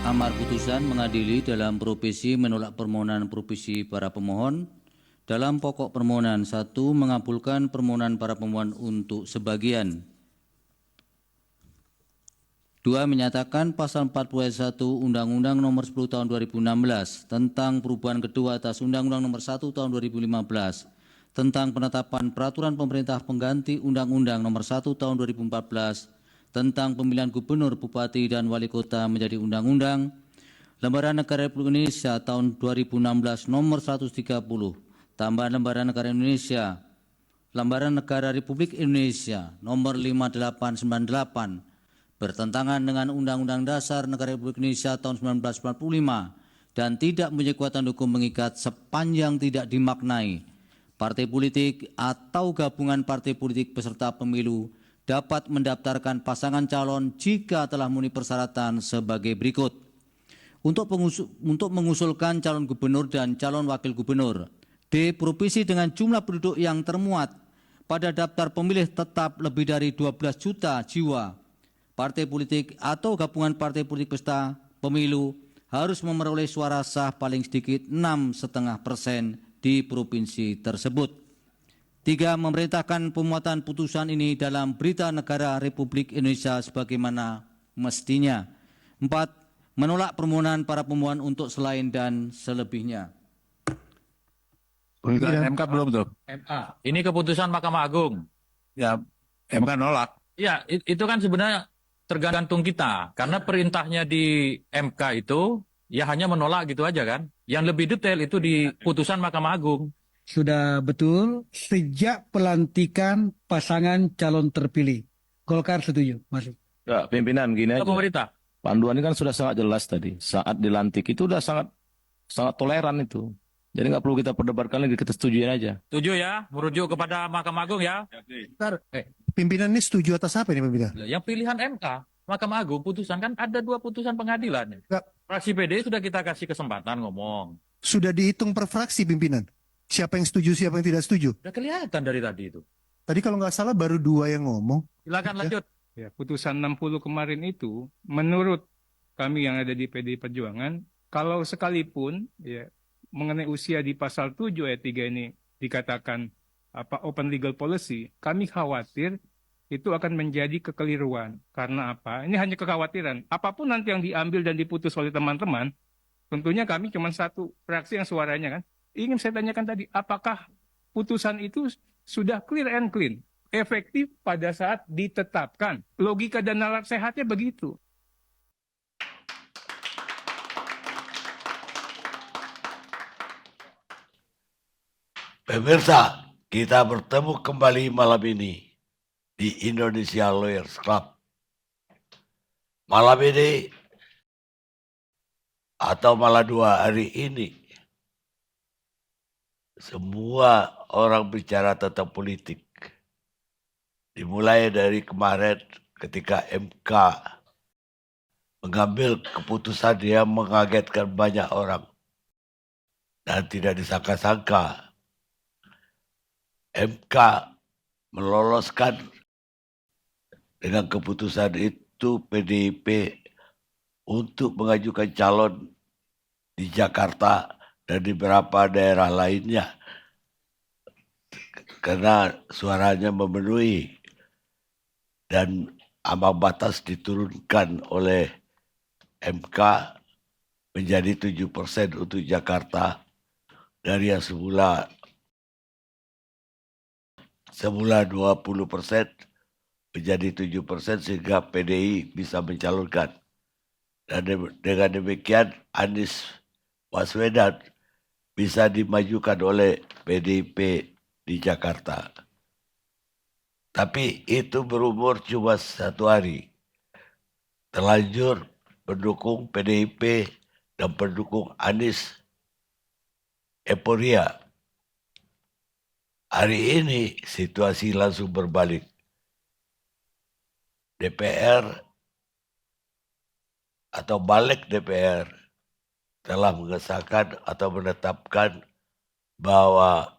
amar putusan mengadili dalam provisi menolak permohonan provisi para pemohon. Dalam pokok permohonan 1, mengabulkan permohonan para pemohon untuk sebagian. 2, menyatakan pasal 40 ayat 1 Undang-Undang Nomor 10 Tahun 2016 tentang perubahan kedua atas Undang-Undang Nomor 1 Tahun 2015 tentang penetapan peraturan pemerintah pengganti Undang-Undang Nomor 1 Tahun 2014 tentang pemilihan gubernur, bupati, dan wali kota menjadi undang-undang. Lembaran Negara Republik Indonesia tahun 2016 nomor 130, tambahan Lembaran Negara Indonesia, Lembaran Negara Republik Indonesia nomor 5898, bertentangan dengan Undang-Undang Dasar Negara Republik Indonesia tahun 1945 dan tidak mempunyai kekuatan hukum mengikat sepanjang tidak dimaknai. Partai politik atau gabungan partai politik peserta pemilu dapat mendaftarkan pasangan calon jika telah memenuhi persyaratan sebagai berikut. Untuk mengusulkan calon gubernur dan calon wakil gubernur di provinsi dengan jumlah penduduk yang termuat pada daftar pemilih tetap lebih dari 12 juta jiwa, partai politik atau gabungan partai politik peserta pemilu harus memperoleh suara sah paling sedikit 6,5% di provinsi tersebut. 3, memerintahkan pemuatan putusan ini dalam Berita Negara Republik Indonesia sebagaimana mestinya. 4, menolak permohonan para pemohon untuk selain dan selebihnya. MK belum tuh. MA. Ini keputusan Mahkamah Agung. Ya, MK nolak. Ya, itu kan sebenarnya tergantung kita. Karena perintahnya di MK itu ya hanya menolak gitu aja kan. Yang lebih detail itu di putusan Mahkamah Agung. Sudah betul sejak pelantikan pasangan calon terpilih. Golkar setuju, masuk. Ya, pimpinan gini aja. Pemerintah. Panduan ini kan sudah sangat jelas tadi. Saat dilantik itu udah sangat toleran itu. Jadi nggak perlu kita perdebatkan lagi, kita setujuin aja. Setuju ya, merujuk kepada Mahkamah Agung ya. Bentar, pimpinan ini setuju atas apa ini pimpinan? Yang pilihan MK, Mahkamah Agung putusan kan ada 2 putusan pengadilan. Enggak. Fraksi PD sudah kita kasih kesempatan ngomong. Sudah dihitung per fraksi pimpinan. Siapa yang setuju, siapa yang tidak setuju. Udah kelihatan dari tadi itu. Tadi kalau nggak salah baru 2 yang ngomong. Silakan lanjut. Ya, putusan 60 kemarin itu, menurut kami yang ada di PDI Perjuangan, kalau sekalipun ya, mengenai usia di pasal 7 ayat 3 ini dikatakan open legal policy, kami khawatir itu akan menjadi kekeliruan. Karena apa? Ini hanya kekhawatiran. Apapun nanti yang diambil dan diputus oleh teman-teman, tentunya kami cuma satu fraksi yang suaranya kan. Ingin saya tanyakan tadi, apakah putusan itu sudah clear and clean? Efektif pada saat ditetapkan. Logika dan nalar sehatnya begitu. Pemirsa, kita bertemu kembali malam ini di Indonesia Lawyers Club. Malam ini atau malah 2 hari ini, semua orang bicara tentang politik. Dimulai dari kemarin ketika MK mengambil keputusan yang mengagetkan banyak orang. Dan tidak disangka-sangka MK meloloskan dengan keputusan itu PDIP untuk mengajukan calon di Jakarta dan di beberapa daerah lainnya. Karena suaranya memenuhi dan ambang batas diturunkan oleh MK menjadi 7% untuk Jakarta dari yang semula 20% menjadi 7% sehingga PDI bisa mencalonkan. Dan dengan demikian Anies Baswedan bisa dimajukan oleh PDIP di Jakarta. Tapi itu berumur cuma 1 hari. Terlanjur pendukung PDIP dan pendukung Anies euforia. Hari ini situasi langsung berbalik. DPR atau balik DPR telah mengesahkan atau menetapkan bahwa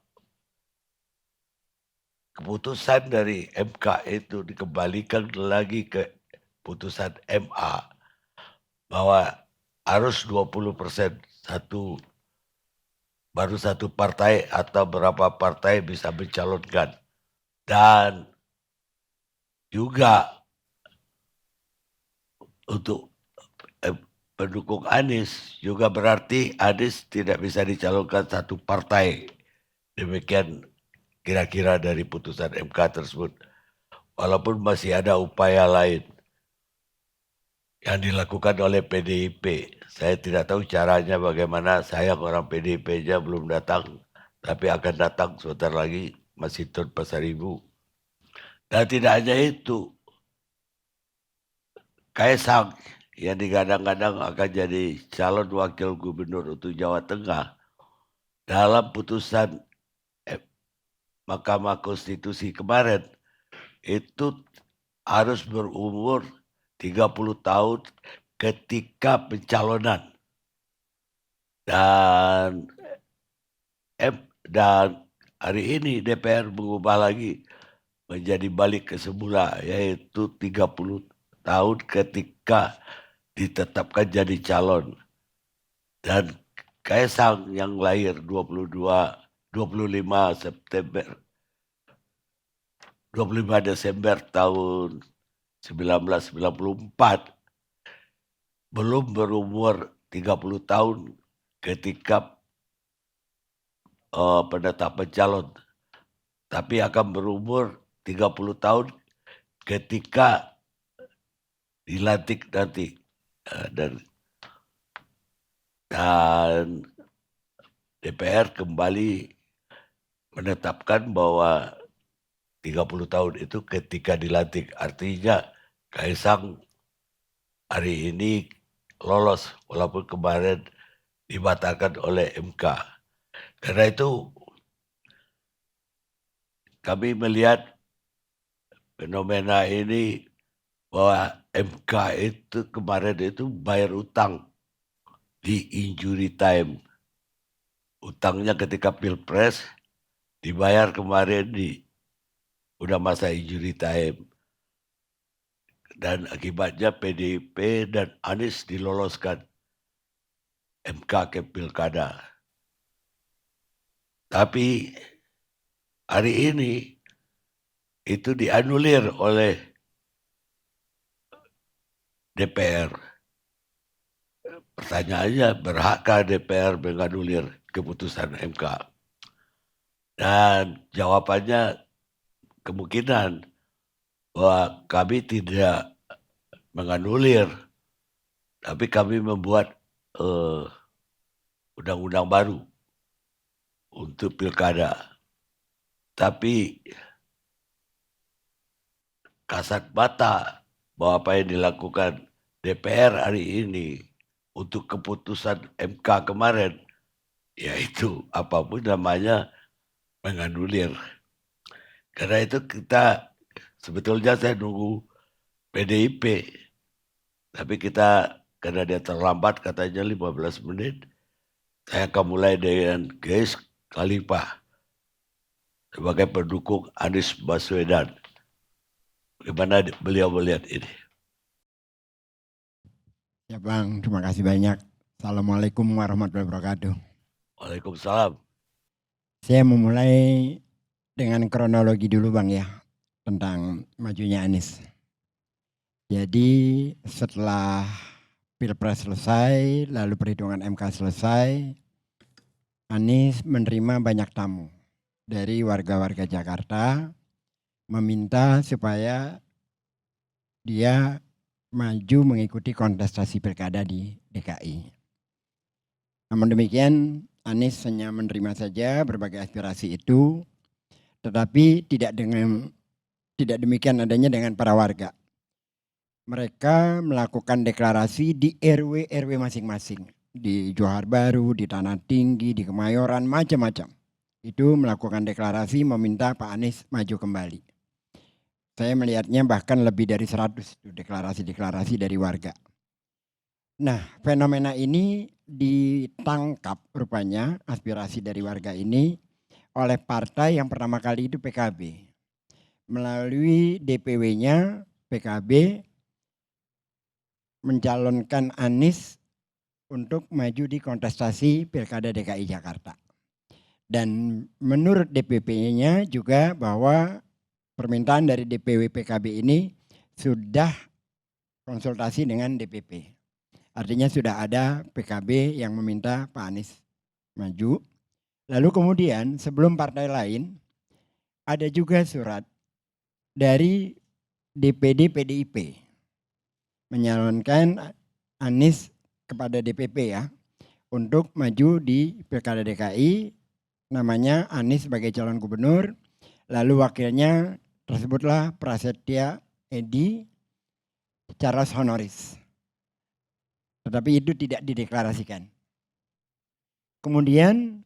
keputusan dari MK itu dikembalikan lagi ke putusan MA bahwa harus 20% baru satu partai atau berapa partai bisa mencalonkan. Dan juga untuk pendukung Anies juga berarti Anies tidak bisa dicalonkan satu partai. Demikian kira-kira dari putusan MK tersebut. Walaupun masih ada upaya lain yang dilakukan oleh PDIP. Saya tidak tahu caranya bagaimana, saya orang PDIP aja belum datang, tapi akan datang sebentar lagi, Masinton Pasaribu. Dan tidak hanya itu, Kaisang yang digadang-gadang akan jadi calon wakil gubernur untuk Jawa Tengah, dalam putusan Mahkamah Konstitusi kemarin, itu harus berumur 30 tahun ketika pencalonan. Dan hari ini DPR mengubah lagi menjadi balik ke semula, yaitu 30 tahun ketika ditetapkan jadi calon. Dan Kaisang yang lahir 25 Desember tahun 1994 belum berumur 30 tahun ketika penetapan calon, tapi akan berumur 30 tahun ketika dilantik nanti. Dan DPR kembali menetapkan bahwa 30 tahun itu ketika dilantik. Artinya Kaisang hari ini lolos walaupun kemarin dibatalkan oleh MK. Karena itu kami melihat fenomena ini bahwa MK itu kemarin itu bayar utang di injury time. Utangnya ketika Pilpres dibayar kemarin di udah masa injury time. Dan akibatnya PDIP dan Anies diloloskan MK ke Pilkada. Tapi hari ini itu dianulir oleh DPR. Pertanyaannya, berhakkah DPR menganulir keputusan MK? Dan jawabannya kemungkinan bahwa kami tidak menganulir, tapi kami membuat undang-undang baru untuk pilkada. Tapi kasat mata bahwa apa yang dilakukan DPR hari ini untuk keputusan MK kemarin, yaitu apapun namanya menganulir. Karena itu kita sebetulnya saya nunggu PDIP, tapi kita karena dia terlambat katanya 15 menit, saya akan mulai dengan Gais Khalifah sebagai pendukung Anies Baswedan. Bagaimana beliau melihat ini? Ya Bang, terima kasih banyak. Assalamualaikum warahmatullahi wabarakatuh. Waalaikumsalam. Saya memulai dengan kronologi dulu Bang ya, tentang majunya Anies. Jadi setelah Pilpres selesai, lalu perhitungan MK selesai, Anies menerima banyak tamu dari warga-warga Jakarta, meminta supaya dia maju mengikuti kontestasi pilkada di DKI. Namun demikian, Anies hanya menerima saja berbagai aspirasi itu, tetapi tidak demikian adanya dengan para warga. Mereka melakukan deklarasi di RW masing-masing, di Johar Baru, di Tanah Tinggi, di Kemayoran, macam-macam. Itu melakukan deklarasi meminta Pak Anies maju kembali. Saya melihatnya bahkan lebih dari 100 deklarasi-deklarasi dari warga. Nah, fenomena ini ditangkap rupanya aspirasi dari warga ini oleh partai yang pertama kali itu PKB. Melalui DPW-nya PKB mencalonkan Anies untuk maju di kontestasi Pilkada DKI Jakarta. Dan menurut DPP-nya juga bahwa permintaan dari DPW PKB ini sudah konsultasi dengan DPP. Artinya sudah ada PKB yang meminta Pak Anies maju. Lalu kemudian sebelum partai lain ada juga surat dari DPD PDIP menyalonkan Anies kepada DPP ya untuk maju di Pilkada DKI, namanya Anies sebagai calon gubernur, lalu wakilnya tersebutlah Prasetya Edi Charles Honoris. Tetapi itu tidak dideklarasikan. Kemudian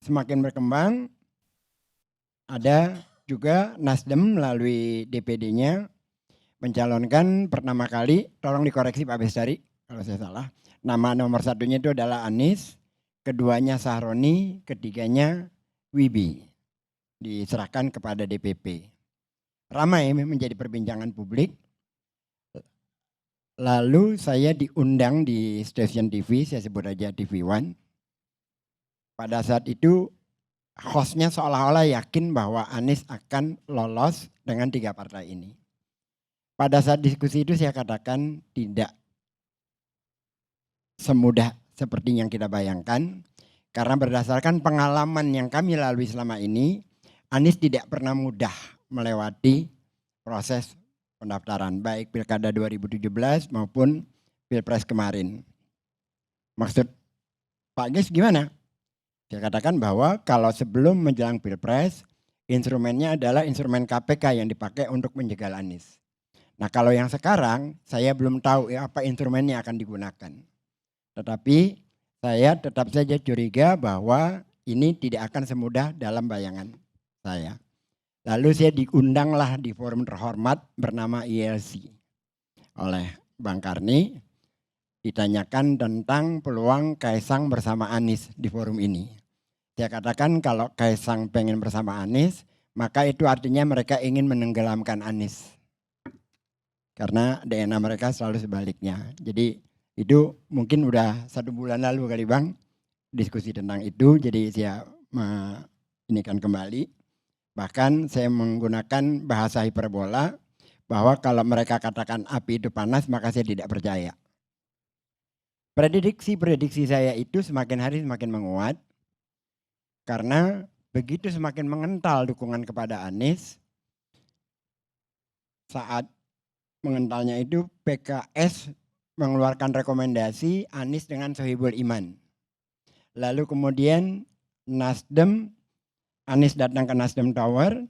semakin berkembang, ada juga Nasdem melalui DPD-nya mencalonkan pertama kali, tolong dikoreksi Pak Bestari kalau saya salah, nama nomor satunya itu adalah Anies, keduanya Sahroni, ketiganya Wibi, diserahkan kepada DPP. Ramai menjadi perbincangan publik. Lalu saya diundang di stasiun TV, saya sebut aja TV One. Pada saat itu hostnya seolah-olah yakin bahwa Anies akan lolos dengan 3 partai ini. Pada saat diskusi itu saya katakan tidak semudah seperti yang kita bayangkan. Karena berdasarkan pengalaman yang kami lalui selama ini, Anies tidak pernah mudah melewati proses pendaftaran. Baik Pilkada 2017 maupun Pilpres kemarin. Maksud Pak Gis gimana? Saya katakan bahwa kalau sebelum menjelang Pilpres, instrumennya adalah instrumen KPK yang dipakai untuk menjegal Anies. Nah kalau yang sekarang, saya belum tahu ya apa instrumennya akan digunakan. Tetapi saya tetap saja curiga bahwa ini tidak akan semudah dalam bayangan saya. Lalu saya diundanglah di forum terhormat bernama ILC oleh Bang Karni. Ditanyakan tentang peluang Kaisang bersama Anies di forum ini. Saya katakan kalau Kaisang pengen bersama Anies, maka itu artinya mereka ingin menenggelamkan Anies. Karena DNA mereka selalu sebaliknya. Jadi itu mungkin udah 1 bulan lalu kali Bang, diskusi tentang itu. Jadi saya inikan kembali. Bahkan saya menggunakan bahasa hiperbola bahwa kalau mereka katakan api itu panas, maka saya tidak percaya. Prediksi saya itu semakin hari semakin menguat karena begitu semakin mengental dukungan kepada Anies, saat mengentalnya itu PKS mengeluarkan rekomendasi Anies dengan Sohibul Iman. Lalu kemudian Nasdem, Anies datang ke Nasdem Tower,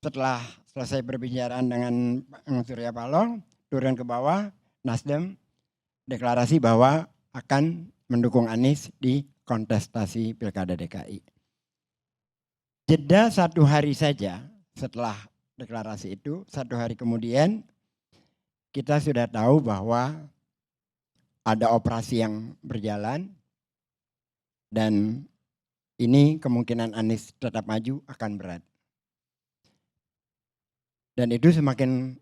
setelah selesai perbicaraan dengan Bang Surya Paloh, turun ke bawah, Nasdem deklarasi bahwa akan mendukung Anies di kontestasi Pilkada DKI. Jeda 1 hari saja setelah deklarasi itu, 1 hari kemudian kita sudah tahu bahwa ada operasi yang berjalan dan ini kemungkinan Anies tetap maju akan berat. Dan itu semakin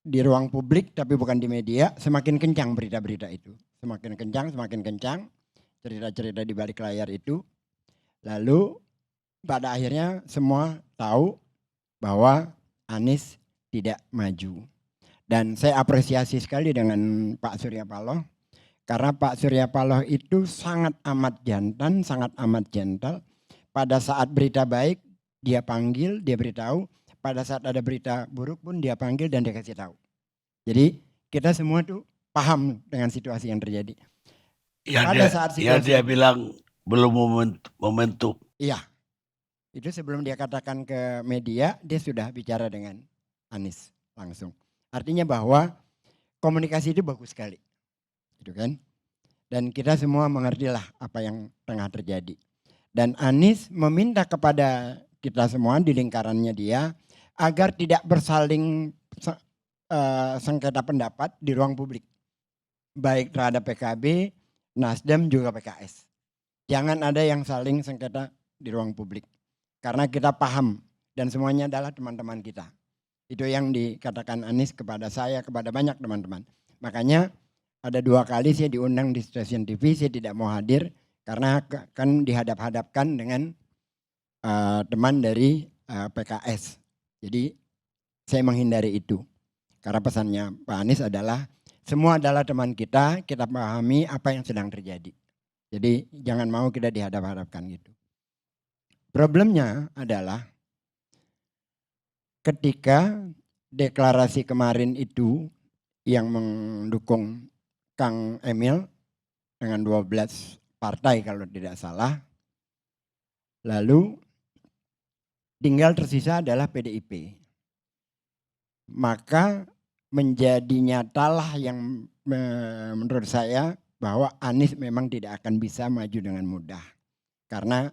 di ruang publik tapi bukan di media, semakin kencang berita-berita itu. Semakin kencang cerita-cerita di balik layar itu. Lalu pada akhirnya semua tahu bahwa Anies tidak maju. Dan saya apresiasi sekali dengan Pak Surya Paloh. Karena Pak Surya Paloh itu sangat amat jantan, sangat amat gentle. Pada saat berita baik dia panggil, dia beritahu. Pada saat ada berita buruk pun dia panggil dan dia kasih tahu. Jadi kita semua tuh paham dengan situasi yang terjadi. Dia bilang belum momentum. Iya, itu sebelum dia katakan ke media, dia sudah bicara dengan Anies langsung. Artinya bahwa komunikasi itu bagus sekali. Gitu kan? Dan kita semua mengertilah apa yang tengah terjadi. Dan Anies meminta kepada kita semua di lingkarannya dia agar tidak bersaling sengketa pendapat di ruang publik. Baik terhadap PKB, Nasdem juga PKS. Jangan ada yang saling sengketa di ruang publik. Karena kita paham dan semuanya adalah teman-teman kita. Itu yang dikatakan Anies kepada saya, kepada banyak teman-teman. Makanya Ada 2 kali saya diundang di stasiun TV, saya tidak mau hadir karena kan dihadap-hadapkan dengan teman dari PKS. Jadi saya menghindari itu. Karena pesannya Pak Anies adalah semua adalah teman kita pahami apa yang sedang terjadi. Jadi jangan mau kita dihadap-hadapkan gitu. Problemnya adalah ketika deklarasi kemarin itu yang mendukung Kang Emil dengan 12 partai kalau tidak salah. Lalu tinggal tersisa adalah PDIP. Maka menjadi nyatalah yang menurut saya bahwa Anies memang tidak akan bisa maju dengan mudah. Karena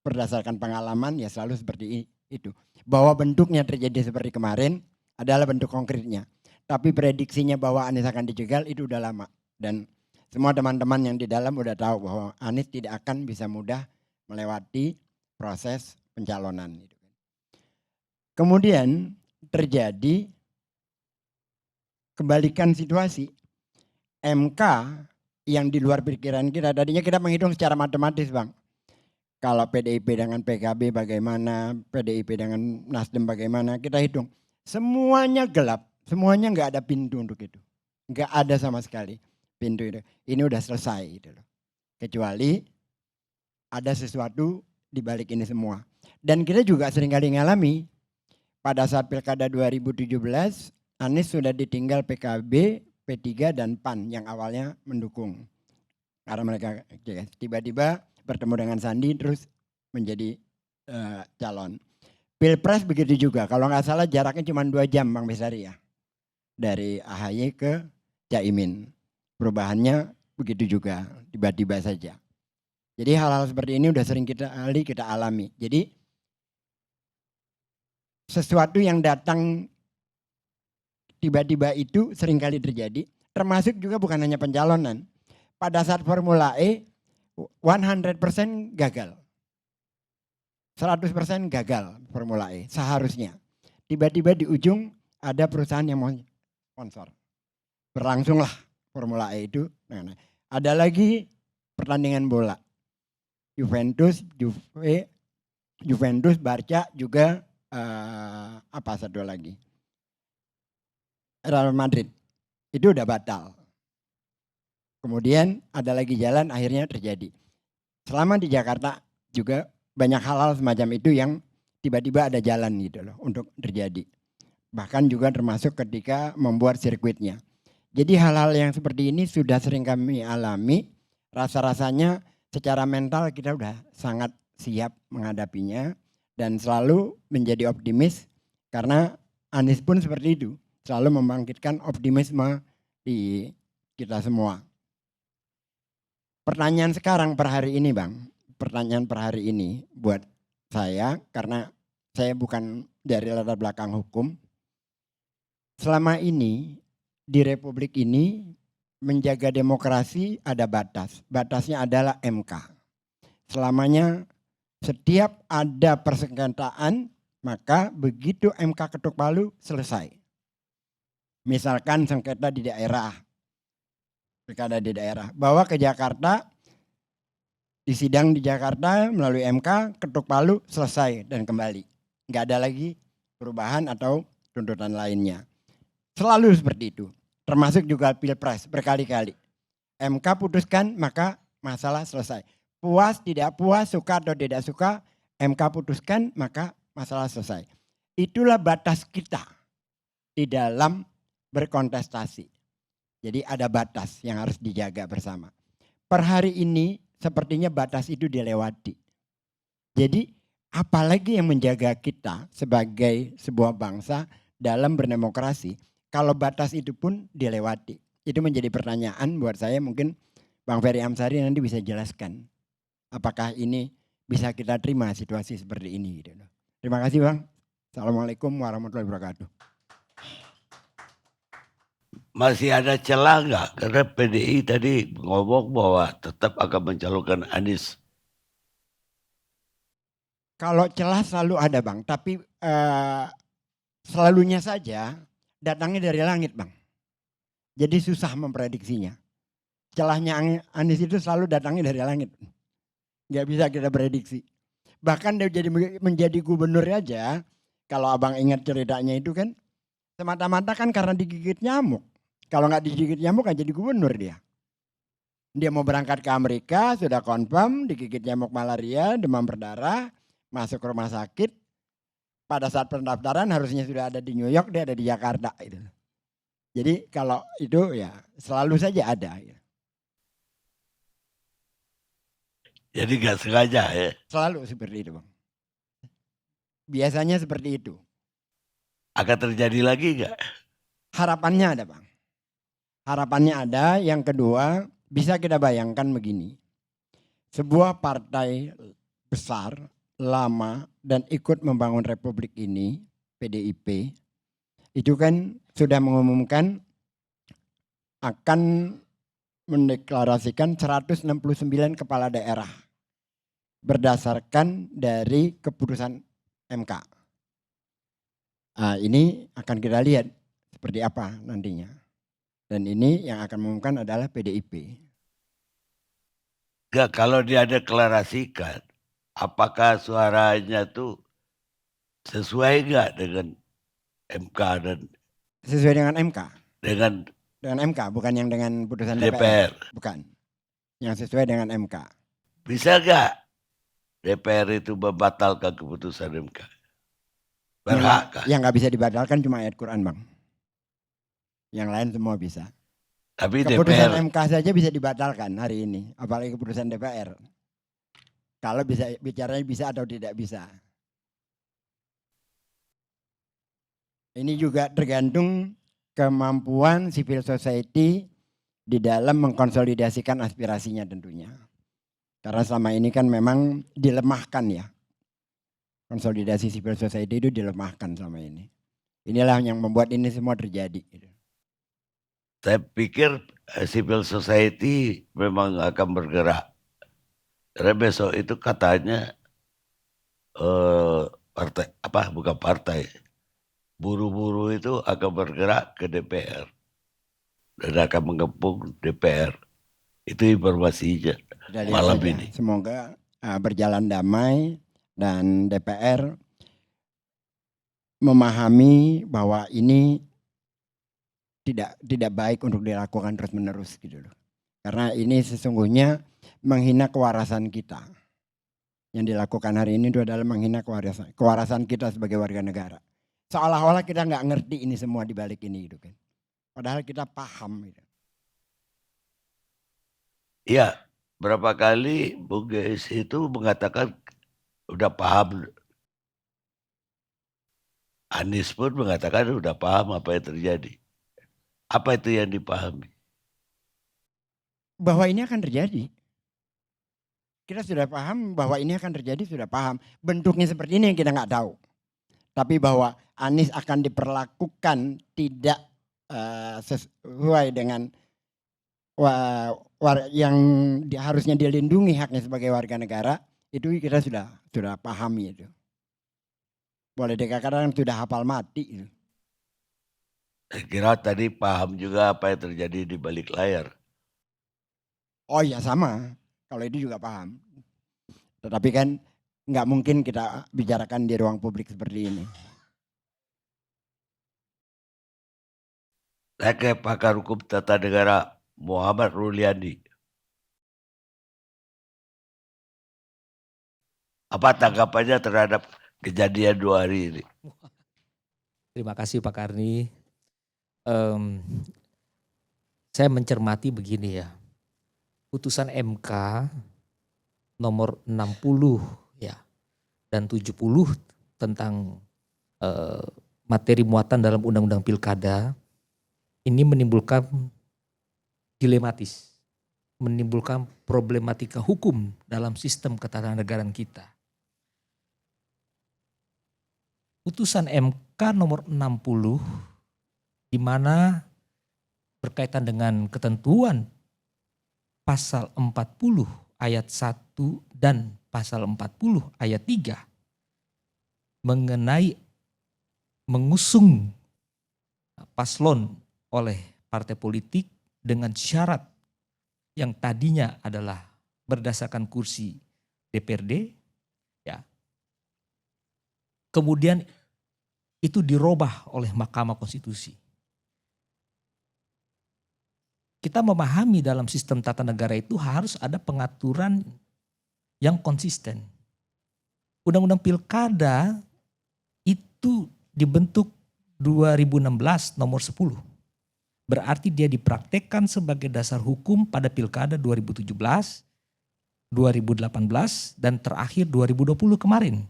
berdasarkan pengalaman ya selalu seperti itu. Bahwa bentuknya terjadi seperti kemarin adalah bentuk konkretnya. Tapi prediksinya bahwa Anies akan dijegal itu udah lama. Dan semua teman-teman yang di dalam udah tahu bahwa Anies tidak akan bisa mudah melewati proses pencalonan. Kemudian terjadi kebalikan situasi. MK yang di luar pikiran kita, tadinya kita menghitung secara matematis Bang. Kalau PDIP dengan PKB bagaimana, PDIP dengan Nasdem bagaimana, kita hitung. Semuanya gelap, semuanya nggak ada pintu untuk itu. Nggak ada sama sekali pintu itu. Ini udah selesai gitu loh. Kecuali ada sesuatu di balik ini semua. Dan kita juga seringkali ngalami pada saat Pilkada 2017, Anies sudah ditinggal PKB, P3 dan PAN yang awalnya mendukung. Karena mereka tiba-tiba bertemu dengan Sandi terus menjadi calon. Pilpres begitu juga, kalau nggak salah jaraknya cuma 2 jam Bang Besari ya. Dari AHY ke Caimin. Perubahannya begitu juga, tiba-tiba saja. Jadi hal-hal seperti ini udah sering kita alami. Jadi sesuatu yang datang tiba-tiba itu seringkali terjadi. Termasuk juga bukan hanya pencalonan. Pada saat Formula E 100% gagal. 100% gagal Formula E seharusnya. Tiba-tiba di ujung ada perusahaan yang mau sponsor. Berlangsunglah Formula E itu. Nah, ada lagi pertandingan bola. Juventus, Barca juga apa satu lagi. Real Madrid. Itu udah batal. Kemudian ada lagi jalan akhirnya terjadi. Selama di Jakarta juga banyak hal-hal semacam itu yang tiba-tiba ada jalan gitu loh untuk terjadi. Bahkan juga termasuk ketika membuat sirkuitnya. Jadi hal-hal yang seperti ini sudah sering kami alami. Rasa-rasanya secara mental kita udah sangat siap menghadapinya. Dan selalu menjadi optimis karena Anies pun seperti itu. Selalu membangkitkan optimisme di kita semua. Pertanyaan sekarang per hari ini Bang. Pertanyaan per hari ini buat saya karena saya bukan dari latar belakang hukum. Selama ini di Republik ini menjaga demokrasi ada batas. Batasnya adalah MK. Selamanya setiap ada persengketaan maka begitu MK ketuk palu selesai. Misalkan sengketa di daerah, pilkada di daerah, bawa ke Jakarta, disidang di Jakarta melalui MK, ketuk palu, selesai dan kembali. Nggak ada lagi perubahan atau tuntutan lainnya. Selalu seperti itu, termasuk juga Pilpres berkali-kali. MK putuskan maka masalah selesai. Puas, tidak puas, suka atau tidak suka, MK putuskan maka masalah selesai. Itulah batas kita di dalam berkontestasi. Jadi ada batas yang harus dijaga bersama. Per hari ini sepertinya batas itu dilewati. Jadi apalagi yang menjaga kita sebagai sebuah bangsa dalam berdemokrasi kalau batas itu pun dilewati. Itu menjadi pertanyaan buat saya, mungkin Bang Ferry Amsari nanti bisa jelaskan. Apakah ini bisa kita terima situasi seperti ini. Terima kasih Bang. Assalamualaikum warahmatullahi wabarakatuh. Masih ada celah nggak? Karena PDI tadi ngomong bahwa tetap akan mencalonkan Anies. Kalau celah selalu ada Bang, tapi selalunya saja datangnya dari langit Bang. Jadi susah memprediksinya. Celahnya Anies itu selalu datangnya dari langit. Nggak bisa kita prediksi. Bahkan dia jadi menjadi gubernur aja, kalau abang ingat ceritanya itu kan, semata-mata kan karena digigit nyamuk. Kalau nggak digigit nyamuk kan jadi gubernur dia. Dia mau berangkat ke Amerika, sudah confirm, digigit nyamuk malaria, demam berdarah, masuk ke rumah sakit. Pada saat pendaftaran harusnya sudah ada di New York, dia ada di Jakarta. Gitu. Jadi kalau itu ya selalu saja ada. Ya. Jadi nggak sengaja ya. Selalu seperti itu Bang. Biasanya seperti itu. Akan terjadi lagi nggak? Harapannya ada Bang. Harapannya ada. Yang kedua bisa kita bayangkan begini. Sebuah partai besar, lama dan ikut membangun republik ini, PDIP, itu kan sudah mengumumkan akan mendeklarasikan 169 kepala daerah berdasarkan dari keputusan MK. Nah, ini akan kita lihat seperti apa nantinya. Dan ini yang akan mengumumkan adalah PDIP. Nggak, kalau dia deklarasikan, apakah suaranya tuh sesuai nggak dengan MK dan Sesuai dengan MK. dengan Dengan MK, bukan yang dengan putusan DPR? Bukan. Yang sesuai dengan MK. Bisa nggak DPR itu membatalkan keputusan MK? Berhak kah? Yang nggak bisa dibatalkan cuma ayat Quran Bang. Yang lain semua bisa. Tapi Keputusan DPR MK saja bisa dibatalkan hari ini. Apalagi keputusan DPR. Kalau bisa bicaranya bisa atau tidak bisa. Ini juga tergantung kemampuan civil society di dalam mengkonsolidasikan aspirasinya tentunya. Karena selama ini kan memang dilemahkan ya. Konsolidasi civil society itu dilemahkan selama ini. Inilah yang membuat ini semua terjadi. saya pikir civil society memang akan bergerak. Karena besok itu katanya partai apa bukan partai, buruh-buruh itu akan bergerak ke DPR dan akan mengepung DPR. Itu informasinya Kita lihat malam saja. ini. Semoga berjalan damai dan DPR memahami bahwa ini tidak baik untuk dilakukan terus-menerus gitu loh. Karena ini sesungguhnya menghina kewarasan kita. Yang dilakukan hari ini itu adalah menghina kewarasan kita sebagai warga negara. Seolah-olah kita nggak ngerti ini semua di balik ini gitu kan. Padahal kita paham gitu. Iya, berapa kali Bung Geis itu mengatakan udah paham. Anies pun mengatakan udah paham apa yang terjadi. Apa itu yang dipahami? Bahwa ini akan terjadi. Kita sudah paham bahwa ini akan terjadi, sudah paham. Bentuknya seperti ini yang kita nggak tahu. Tapi bahwa Anies akan diperlakukan tidak sesuai dengan yang harusnya dilindungi haknya sebagai warga negara, itu kita sudah pahami itu. Boleh dikatakan sudah hafal mati itu. Saya kira tadi paham juga apa yang terjadi di balik layar. Oh iya sama, kalau itu juga paham. Tetapi kan nggak mungkin kita bicarakan di ruang publik seperti ini. Saya ke pakar hukum tata negara Muhammad Ruliandi. Apa tanggapannya terhadap kejadian 2 hari ini? Terima kasih Pak Karni. Saya mencermati begini ya. Putusan MK nomor 60 ya dan 70 tentang materi muatan dalam Undang-Undang Pilkada ini menimbulkan dilematis, menimbulkan problematika hukum dalam sistem ketatanegaraan kita. Putusan MK nomor 60 di mana berkaitan dengan ketentuan pasal 40 ayat 1 dan pasal 40 ayat 3 mengenai mengusung paslon oleh partai politik dengan syarat yang tadinya adalah berdasarkan kursi DPRD, ya. Kemudian itu dirubah oleh Mahkamah Konstitusi. Kita memahami dalam sistem tata negara itu harus ada pengaturan yang konsisten. Undang-undang Pilkada itu dibentuk 2016 nomor 10. Berarti dia dipraktekkan sebagai dasar hukum pada Pilkada 2017, 2018, dan terakhir 2020 kemarin.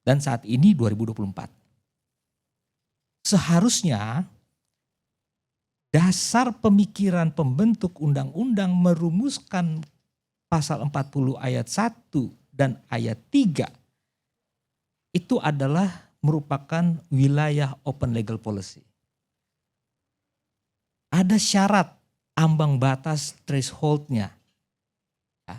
Dan saat ini 2024. Seharusnya dasar pemikiran pembentuk undang-undang merumuskan pasal 40 ayat 1 dan ayat 3 itu adalah merupakan wilayah open legal policy. Ada syarat ambang batas thresholdnya, ya,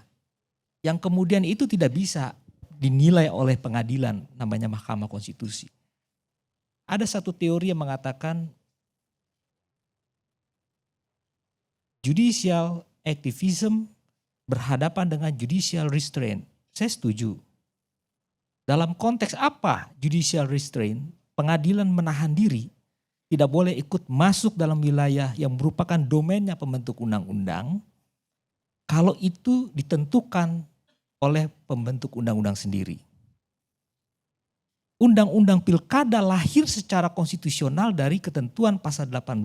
yang kemudian itu tidak bisa dinilai oleh pengadilan, namanya Mahkamah Konstitusi. Ada satu teori yang mengatakan judicial activism berhadapan dengan judicial restraint. Saya setuju. Dalam konteks apa judicial restraint? Pengadilan menahan diri, tidak boleh ikut masuk dalam wilayah yang merupakan domainnya pembentuk undang-undang kalau itu ditentukan oleh pembentuk undang-undang sendiri. Undang-undang Pilkada lahir secara konstitusional dari ketentuan pasal 18.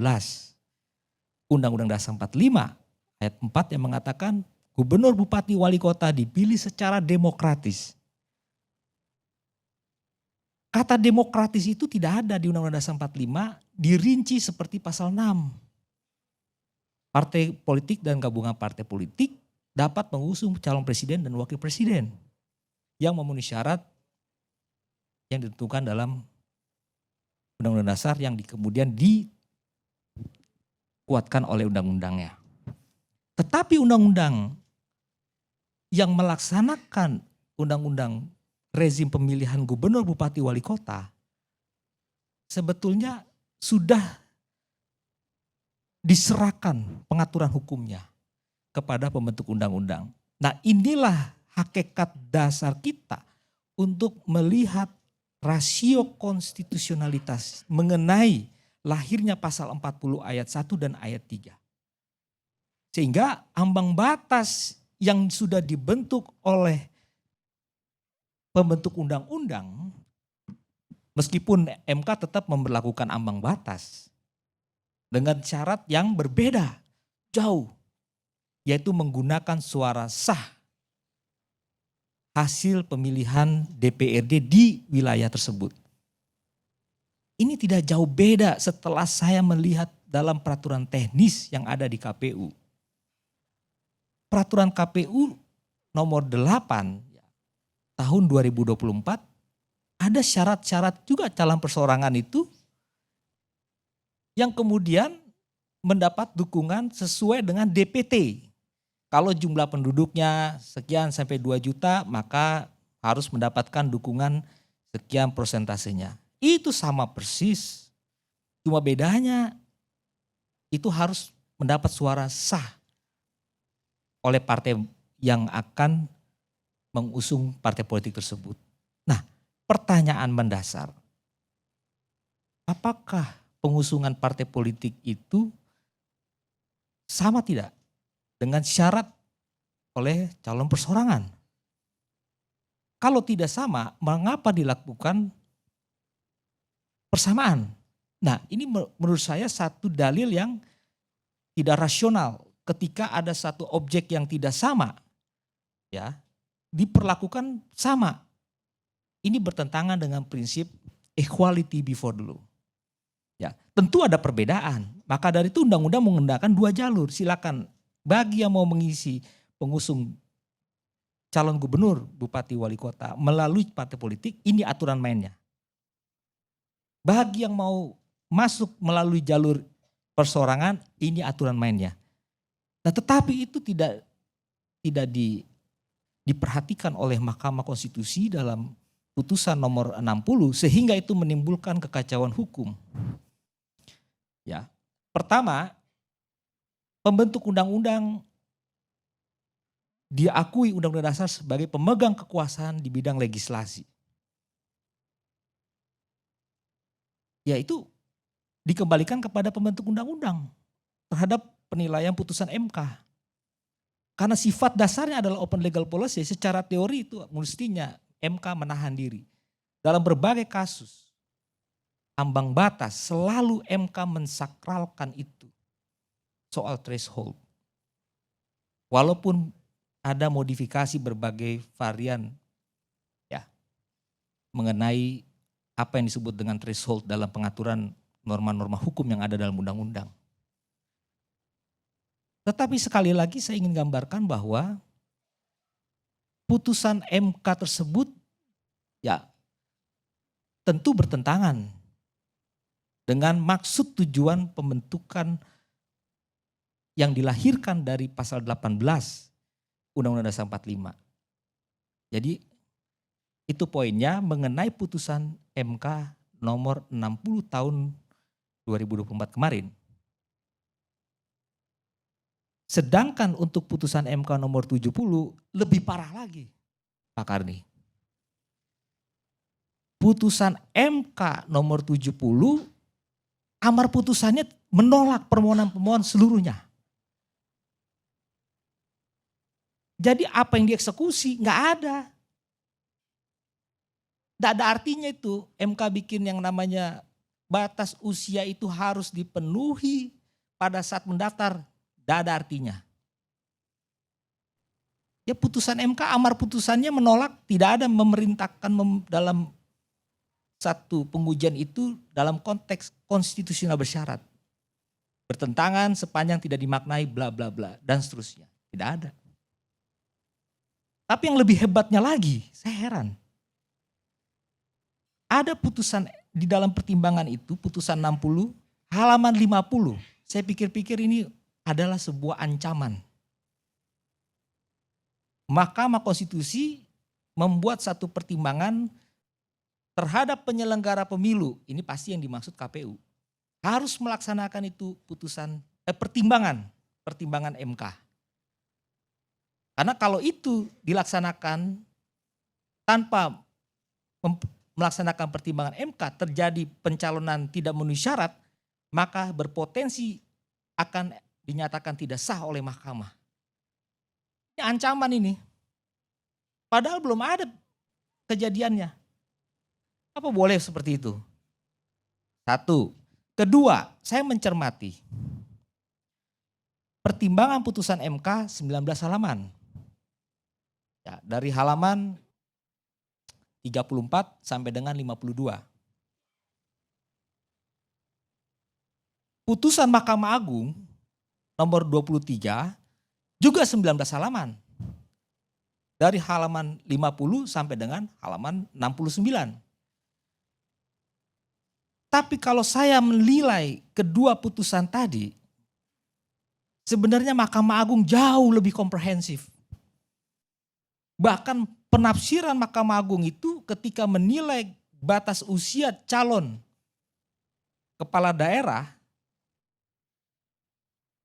Undang-Undang Dasar 45 ayat 4 yang mengatakan gubernur, bupati, wali kota dipilih secara demokratis. Kata demokratis itu tidak ada di Undang-Undang Dasar 45, dirinci seperti pasal 6. Partai politik dan gabungan partai politik dapat mengusung calon presiden dan wakil presiden yang memenuhi syarat yang ditentukan dalam Undang-Undang Dasar yang kemudian dikuatkan oleh undang-undangnya. Tetapi undang-undang yang melaksanakan undang-undang rezim pemilihan gubernur, bupati, wali kota sebetulnya sudah diserahkan pengaturan hukumnya kepada pembentuk undang-undang. Nah, inilah hakikat dasar kita untuk melihat rasio konstitusionalitas mengenai lahirnya pasal 40 ayat 1 dan ayat 3. Sehingga ambang batas yang sudah dibentuk oleh pembentuk undang-undang, meskipun MK tetap memberlakukan ambang batas dengan syarat yang berbeda jauh, yaitu menggunakan suara sah hasil pemilihan DPRD di wilayah tersebut. Ini tidak jauh beda setelah saya melihat dalam peraturan teknis yang ada di KPU. Peraturan KPU nomor 8 tahun 2024 ada syarat-syarat juga calon perseorangan itu yang kemudian mendapat dukungan sesuai dengan DPT. Kalau jumlah penduduknya sekian sampai 2 juta maka harus mendapatkan dukungan sekian persentasenya. Itu sama persis. Cuma bedanya itu harus mendapat suara sah oleh partai yang akan mengusung partai politik tersebut. Nah, pertanyaan mendasar, apakah pengusungan partai politik itu sama tidak dengan syarat oleh calon perseorangan? Kalau tidak sama, mengapa dilakukan persamaan? Nah, ini menurut saya satu dalil yang tidak rasional ketika ada satu objek yang tidak sama, ya, diperlakukan sama. Ini bertentangan dengan prinsip equality before the law. Ya, tentu ada perbedaan. Maka dari itu undang-undang menggunakan 2 jalur. Silakan bagi yang mau mengisi pengusung calon gubernur, bupati, wali kota melalui partai politik, ini aturan mainnya. Bagi yang mau masuk melalui jalur perseorangan, ini aturan mainnya. Nah, tetapi itu tidak diperhatikan oleh Mahkamah Konstitusi dalam putusan nomor 60 sehingga itu menimbulkan kekacauan hukum. Ya. Pertama, pembentuk undang-undang diakui Undang-Undang Dasar sebagai pemegang kekuasaan di bidang legislasi. Yaitu dikembalikan kepada pembentuk undang-undang terhadap penilaian putusan MK. Karena sifat dasarnya adalah open legal policy, secara teori itu mestinya MK menahan diri. Dalam berbagai kasus, ambang batas selalu MK mensakralkan itu. Soal threshold. Walaupun ada modifikasi berbagai varian ya mengenai apa yang disebut dengan threshold dalam pengaturan norma-norma hukum yang ada dalam undang-undang. Tetapi sekali lagi saya ingin gambarkan bahwa putusan MK tersebut ya tentu bertentangan dengan maksud tujuan pembentukan yang dilahirkan dari pasal 18 Undang-Undang Dasar 45. Jadi itu poinnya mengenai putusan MK nomor 60 tahun 2024 kemarin. Sedangkan untuk putusan MK nomor 70 lebih parah lagi, Pak Karni. Putusan MK nomor 70, amar putusannya menolak permohonan pemohon seluruhnya. Jadi apa yang dieksekusi nggak ada. Nggak ada artinya itu MK bikin yang namanya batas usia itu harus dipenuhi pada saat mendaftar. Nggak ada artinya. Ya putusan MK, amar putusannya menolak, tidak ada memerintahkan dalam satu pengujian itu dalam konteks konstitusional bersyarat. Bertentangan sepanjang tidak dimaknai bla bla bla dan seterusnya. Tidak ada. Tapi yang lebih hebatnya lagi, saya heran. Ada putusan di dalam pertimbangan itu, putusan 60, halaman 50. Saya pikir-pikir ini adalah sebuah ancaman. Mahkamah Konstitusi membuat satu pertimbangan terhadap penyelenggara pemilu. Ini pasti yang dimaksud KPU. Harus melaksanakan itu pertimbangan MK. Karena kalau itu dilaksanakan tanpa melaksanakan pertimbangan MK terjadi pencalonan tidak memenuhi syarat, maka berpotensi akan dinyatakan tidak sah oleh mahkamah. Ini ancaman ini. Padahal belum ada kejadiannya. Apa boleh seperti itu? Satu. Kedua, saya mencermati pertimbangan putusan MK 19 halaman. Ya, dari halaman 34 sampai dengan 52. Putusan Mahkamah Agung nomor 23 juga 19 halaman. Dari halaman 50 sampai dengan halaman 69. Tapi kalau saya menilai kedua putusan tadi, sebenarnya Mahkamah Agung jauh lebih komprehensif. Bahkan penafsiran Mahkamah Agung itu ketika menilai batas usia calon kepala daerah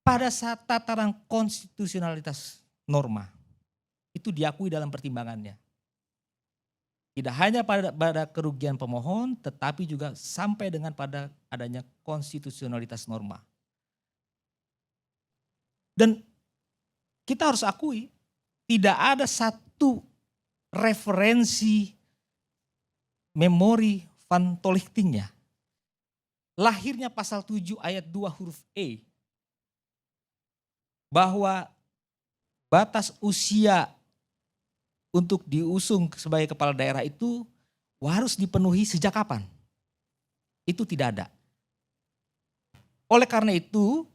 pada saat tataran konstitusionalitas norma itu diakui dalam pertimbangannya. Tidak hanya pada kerugian pemohon tetapi juga sampai dengan pada adanya konstitusionalitas norma. Dan kita harus akui tidak ada satu referensi memori van Tolchtingnya. Lahirnya pasal 7 ayat 2 huruf E. Bahwa batas usia untuk diusung sebagai kepala daerah itu harus dipenuhi sejak kapan? Itu tidak ada. Oleh karena itu,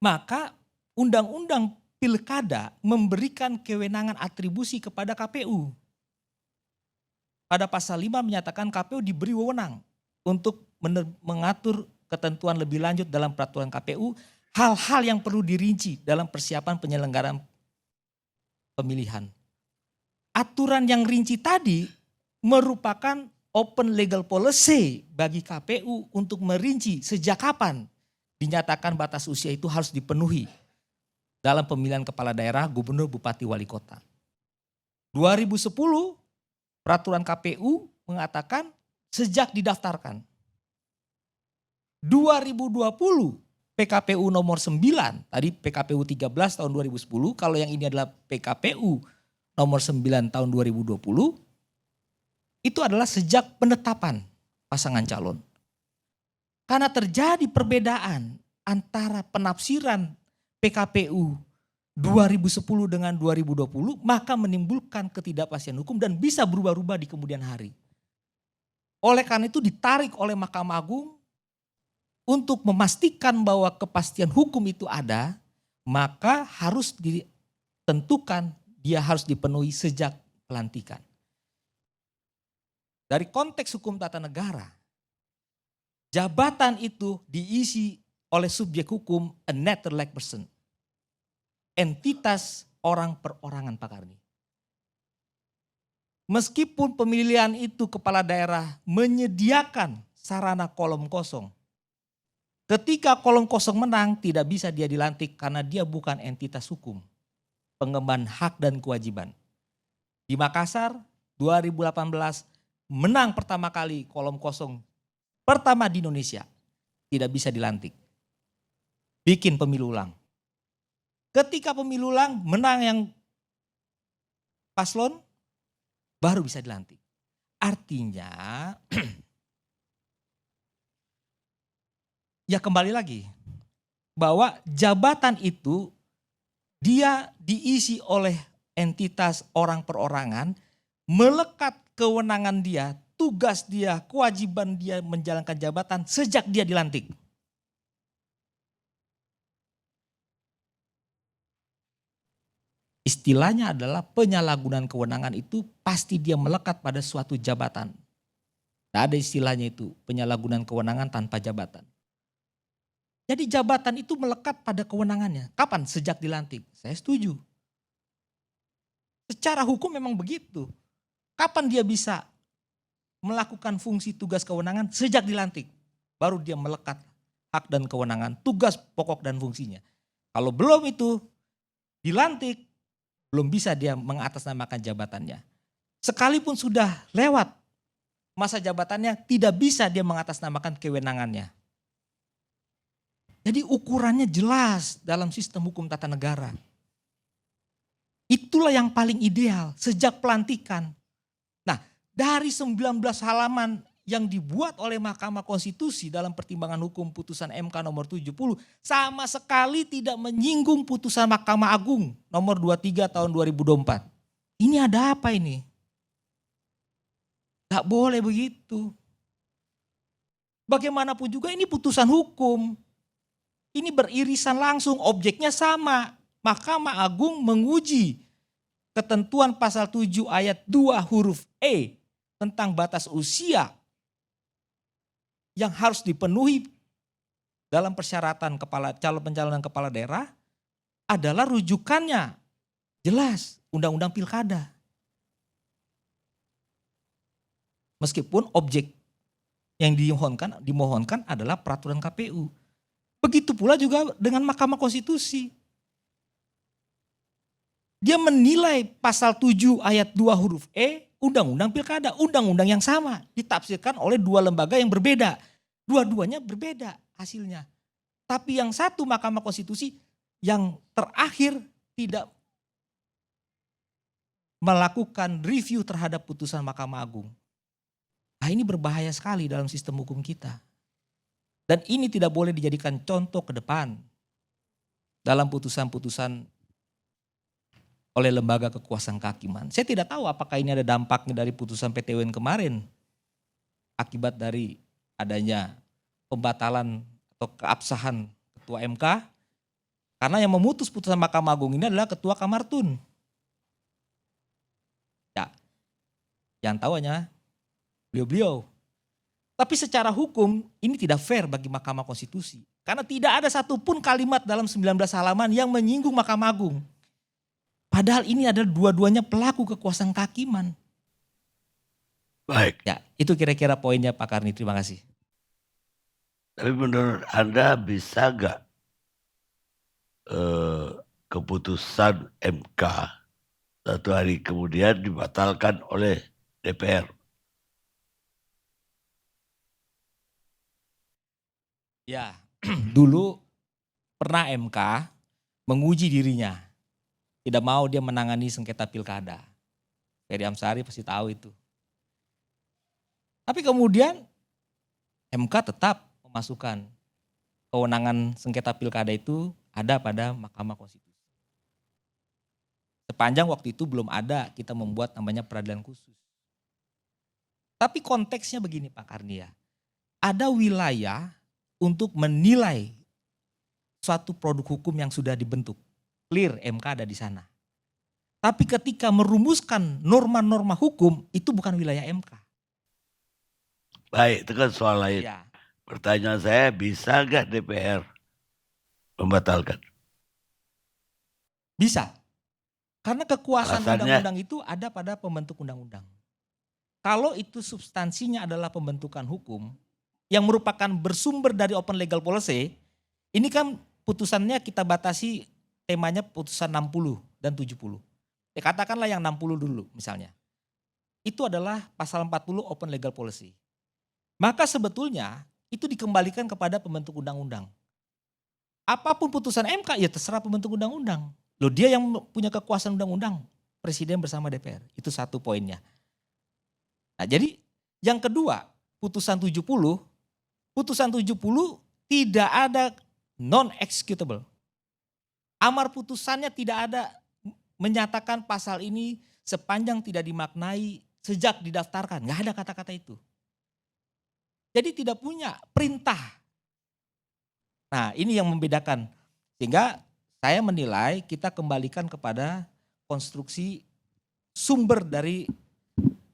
maka undang-undang pilkada memberikan kewenangan atribusi kepada KPU. Pada pasal 5 menyatakan KPU diberi wewenang untuk mengatur ketentuan lebih lanjut dalam peraturan KPU, hal-hal yang perlu dirinci dalam persiapan penyelenggaraan pemilihan. Aturan yang rinci tadi merupakan open legal policy bagi KPU untuk merinci sejak kapan dinyatakan batas usia itu harus dipenuhi dalam pemilihan kepala daerah, gubernur, bupati, wali kota. 2010 peraturan KPU mengatakan sejak didaftarkan. 2020 PKPU nomor 9, tadi PKPU 13 tahun 2010, kalau yang ini adalah PKPU nomor 9 tahun 2020, itu adalah sejak penetapan pasangan calon. Karena terjadi perbedaan antara penafsiran PKPU 2010 dengan 2020, maka menimbulkan ketidakpastian hukum dan bisa berubah-ubah di kemudian hari. Oleh karena itu ditarik oleh Mahkamah Agung untuk memastikan bahwa kepastian hukum itu ada, maka harus ditentukan dia harus dipenuhi sejak pelantikan. Dari konteks hukum tata negara, jabatan itu diisi oleh subjek hukum a natural-like person. Entitas orang perorangan, Pak Karni. Meskipun pemilihan itu kepala daerah menyediakan sarana kolom kosong, ketika kolom kosong menang tidak bisa dia dilantik karena dia bukan entitas hukum, pengemban hak dan kewajiban. Di Makassar 2018 menang pertama kali kolom kosong pertama di Indonesia, tidak bisa dilantik. Bikin pemilu ulang. Ketika pemilu ulang menang yang paslon baru bisa dilantik. Artinya ya kembali lagi bahwa jabatan itu dia diisi oleh entitas orang perorangan, melekat kewenangan dia, tugas dia, kewajiban dia menjalankan jabatan sejak dia dilantik. Istilahnya adalah penyalahgunaan kewenangan itu pasti dia melekat pada suatu jabatan. Tidak ada istilahnya itu penyalahgunaan kewenangan tanpa jabatan. Jadi jabatan itu melekat pada kewenangannya. Kapan? Sejak dilantik. Saya setuju. Secara hukum memang begitu. Kapan dia bisa melakukan fungsi tugas kewenangan? Sejak dilantik. Baru dia melekat hak dan kewenangan, tugas pokok dan fungsinya. Kalau belum itu dilantik, belum bisa dia mengatasnamakan jabatannya. Sekalipun sudah lewat masa jabatannya, tidak bisa dia mengatasnamakan kewenangannya. Jadi ukurannya jelas dalam sistem hukum tata negara. Itulah yang paling ideal sejak pelantikan. Nah, dari 19 halaman yang dibuat oleh Mahkamah Konstitusi dalam pertimbangan hukum putusan MK nomor 70 sama sekali tidak menyinggung putusan Mahkamah Agung nomor 23 tahun 2024. Ini ada apa ini? Gak boleh begitu. Bagaimanapun juga ini putusan hukum. Ini beririsan langsung, objeknya sama. Mahkamah Agung menguji ketentuan pasal 7 ayat 2 huruf E tentang batas usia yang harus dipenuhi dalam persyaratan calon pencalonan kepala daerah adalah rujukannya jelas Undang-Undang Pilkada. Meskipun objek yang dimohonkan adalah peraturan KPU. Begitu pula juga dengan Mahkamah Konstitusi. Dia menilai pasal 7 ayat 2 huruf E Undang-Undang Pilkada, undang-undang yang sama ditafsirkan oleh dua lembaga yang berbeda. Dua-duanya berbeda hasilnya. Tapi yang satu Mahkamah Konstitusi yang terakhir tidak melakukan review terhadap putusan Mahkamah Agung. Nah, ini berbahaya sekali dalam sistem hukum kita. Dan ini tidak boleh dijadikan contoh ke depan dalam putusan-putusan oleh lembaga kekuasaan kehakiman. Saya tidak tahu apakah ini ada dampaknya dari putusan PT UN kemarin akibat dari adanya pembatalan atau keabsahan Ketua MK. Karena yang memutus putusan Mahkamah Agung ini adalah Ketua Kamar Tun. Ya, yang tahu hanya beliau-beliau. Tapi secara hukum ini tidak fair bagi Mahkamah Konstitusi. Karena tidak ada satupun kalimat dalam 19 halaman yang menyinggung Mahkamah Agung. Padahal ini adalah dua-duanya pelaku kekuasaan kehakiman. Baik. Ya, itu kira-kira poinnya Pak Karni. Terima kasih. Tapi menurut Anda bisa nggak keputusan MK satu hari kemudian dibatalkan oleh DPR? Ya, dulu pernah MK menguji dirinya. Tidak mau dia menangani sengketa pilkada. Ferry Amsari pasti tahu itu. Tapi kemudian MK tetap memasukkan kewenangan sengketa pilkada itu ada pada Mahkamah Konstitusi. Sepanjang waktu itu belum ada kita membuat namanya peradilan khusus. Tapi konteksnya begini Pak Karnia, ada wilayah untuk menilai suatu produk hukum yang sudah dibentuk. Clear, MK ada di sana. Tapi ketika merumuskan norma-norma hukum, itu bukan wilayah MK. Baik, itu kan soal lain. Ya. Pertanyaan saya, bisa nggak DPR membatalkan? Bisa. Karena kekuasaan Alasannya? undang-undang itu ada pada pembentuk undang-undang. Kalau itu substansinya adalah pembentukan hukum yang merupakan bersumber dari open legal policy, ini kan putusannya kita batasi temanya putusan 60 dan 70. Ya, katakanlah yang 60 dulu misalnya. Itu adalah pasal 40 open legal policy. Maka sebetulnya itu dikembalikan kepada pembentuk undang-undang. Apapun putusan MK ya terserah pembentuk undang-undang. Loh dia yang punya kekuasaan undang-undang, presiden bersama DPR. Itu satu poinnya. Nah jadi yang kedua, putusan 70 tidak ada non-executable. Amar putusannya tidak ada menyatakan pasal ini sepanjang tidak dimaknai sejak didaftarkan. Nggak ada kata-kata itu. Jadi tidak punya perintah. Nah ini yang membedakan. Sehingga saya menilai kita kembalikan kepada konstruksi sumber dari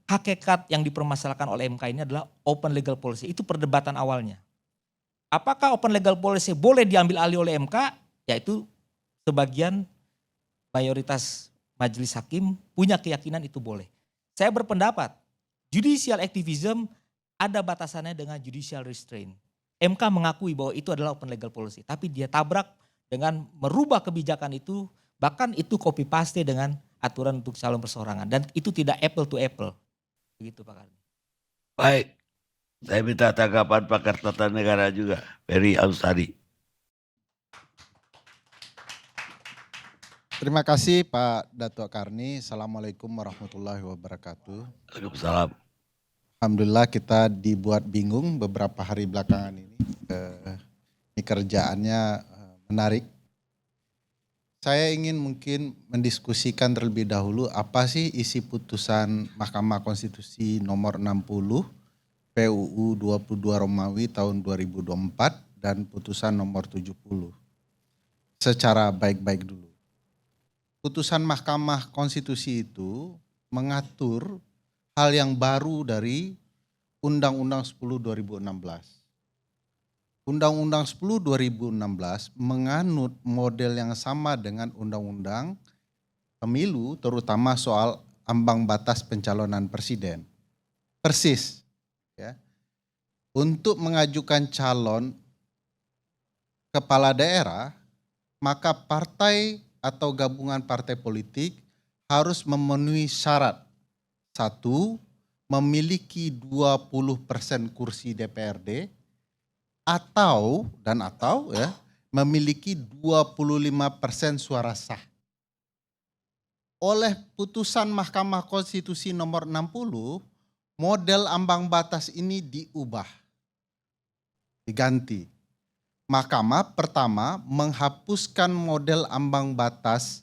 hakikat yang dipermasalahkan oleh MK ini adalah open legal policy. Itu perdebatan awalnya. Apakah open legal policy boleh diambil alih oleh MK? Yaitu sebagian mayoritas majelis hakim punya keyakinan itu boleh. Saya berpendapat judicial activism ada batasannya dengan judicial restraint. MK mengakui bahwa itu adalah open legal policy. Tapi dia tabrak dengan merubah kebijakan itu. Bahkan itu copy paste dengan aturan untuk calon perseorangan. Dan itu tidak apple to apple. Begitu Pak Karni. Baik, saya minta tanggapan pakar tata negara juga, Ferry Amsari. Terima kasih Pak Datuk Karni. Assalamualaikum warahmatullahi wabarakatuh. Waalaikumsalam. Alhamdulillah kita dibuat bingung beberapa hari belakangan ini. Ini kerjaannya menarik. Saya ingin mungkin mendiskusikan terlebih dahulu apa sih isi putusan Mahkamah Konstitusi nomor 60 PUU 22 Romawi tahun 2024 dan putusan nomor 70. Secara baik-baik dulu. Putusan Mahkamah Konstitusi itu mengatur hal yang baru dari Undang-Undang 10 2016. Undang-Undang 10 2016 menganut model yang sama dengan Undang-Undang Pemilu, terutama soal ambang batas pencalonan presiden. Persis. Ya. Untuk mengajukan calon kepala daerah, maka partai atau gabungan partai politik harus memenuhi syarat. 1, memiliki 20% kursi DPRD atau ya, memiliki 25% suara sah. Oleh putusan Mahkamah Konstitusi nomor 60, model ambang batas ini diubah, diganti. Mahkamah pertama menghapuskan model ambang batas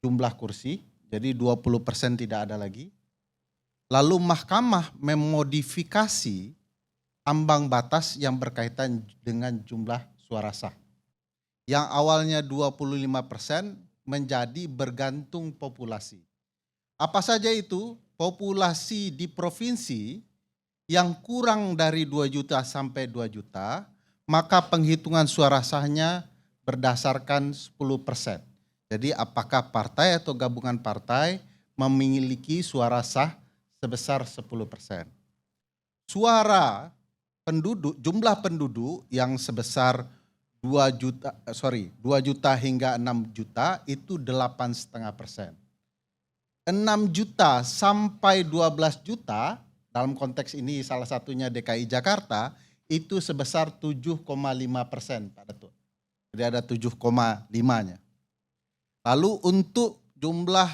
jumlah kursi, jadi 20% tidak ada lagi. Lalu mahkamah memodifikasi ambang batas yang berkaitan dengan jumlah suara sah. Yang awalnya 25% menjadi bergantung populasi. Apa saja itu? Populasi di provinsi yang kurang dari 2 juta sampai 2 juta, maka penghitungan suara sahnya berdasarkan 10%. Jadi apakah partai atau gabungan partai memiliki suara sah sebesar 10%. Suara jumlah penduduk yang sebesar 2 juta hingga 6 juta itu 8,5%. 6 juta sampai 12 juta, dalam konteks ini salah satunya DKI Jakarta, itu sebesar 7,5%, Pak Datuk. Jadi ada 7,5-nya. Lalu untuk jumlah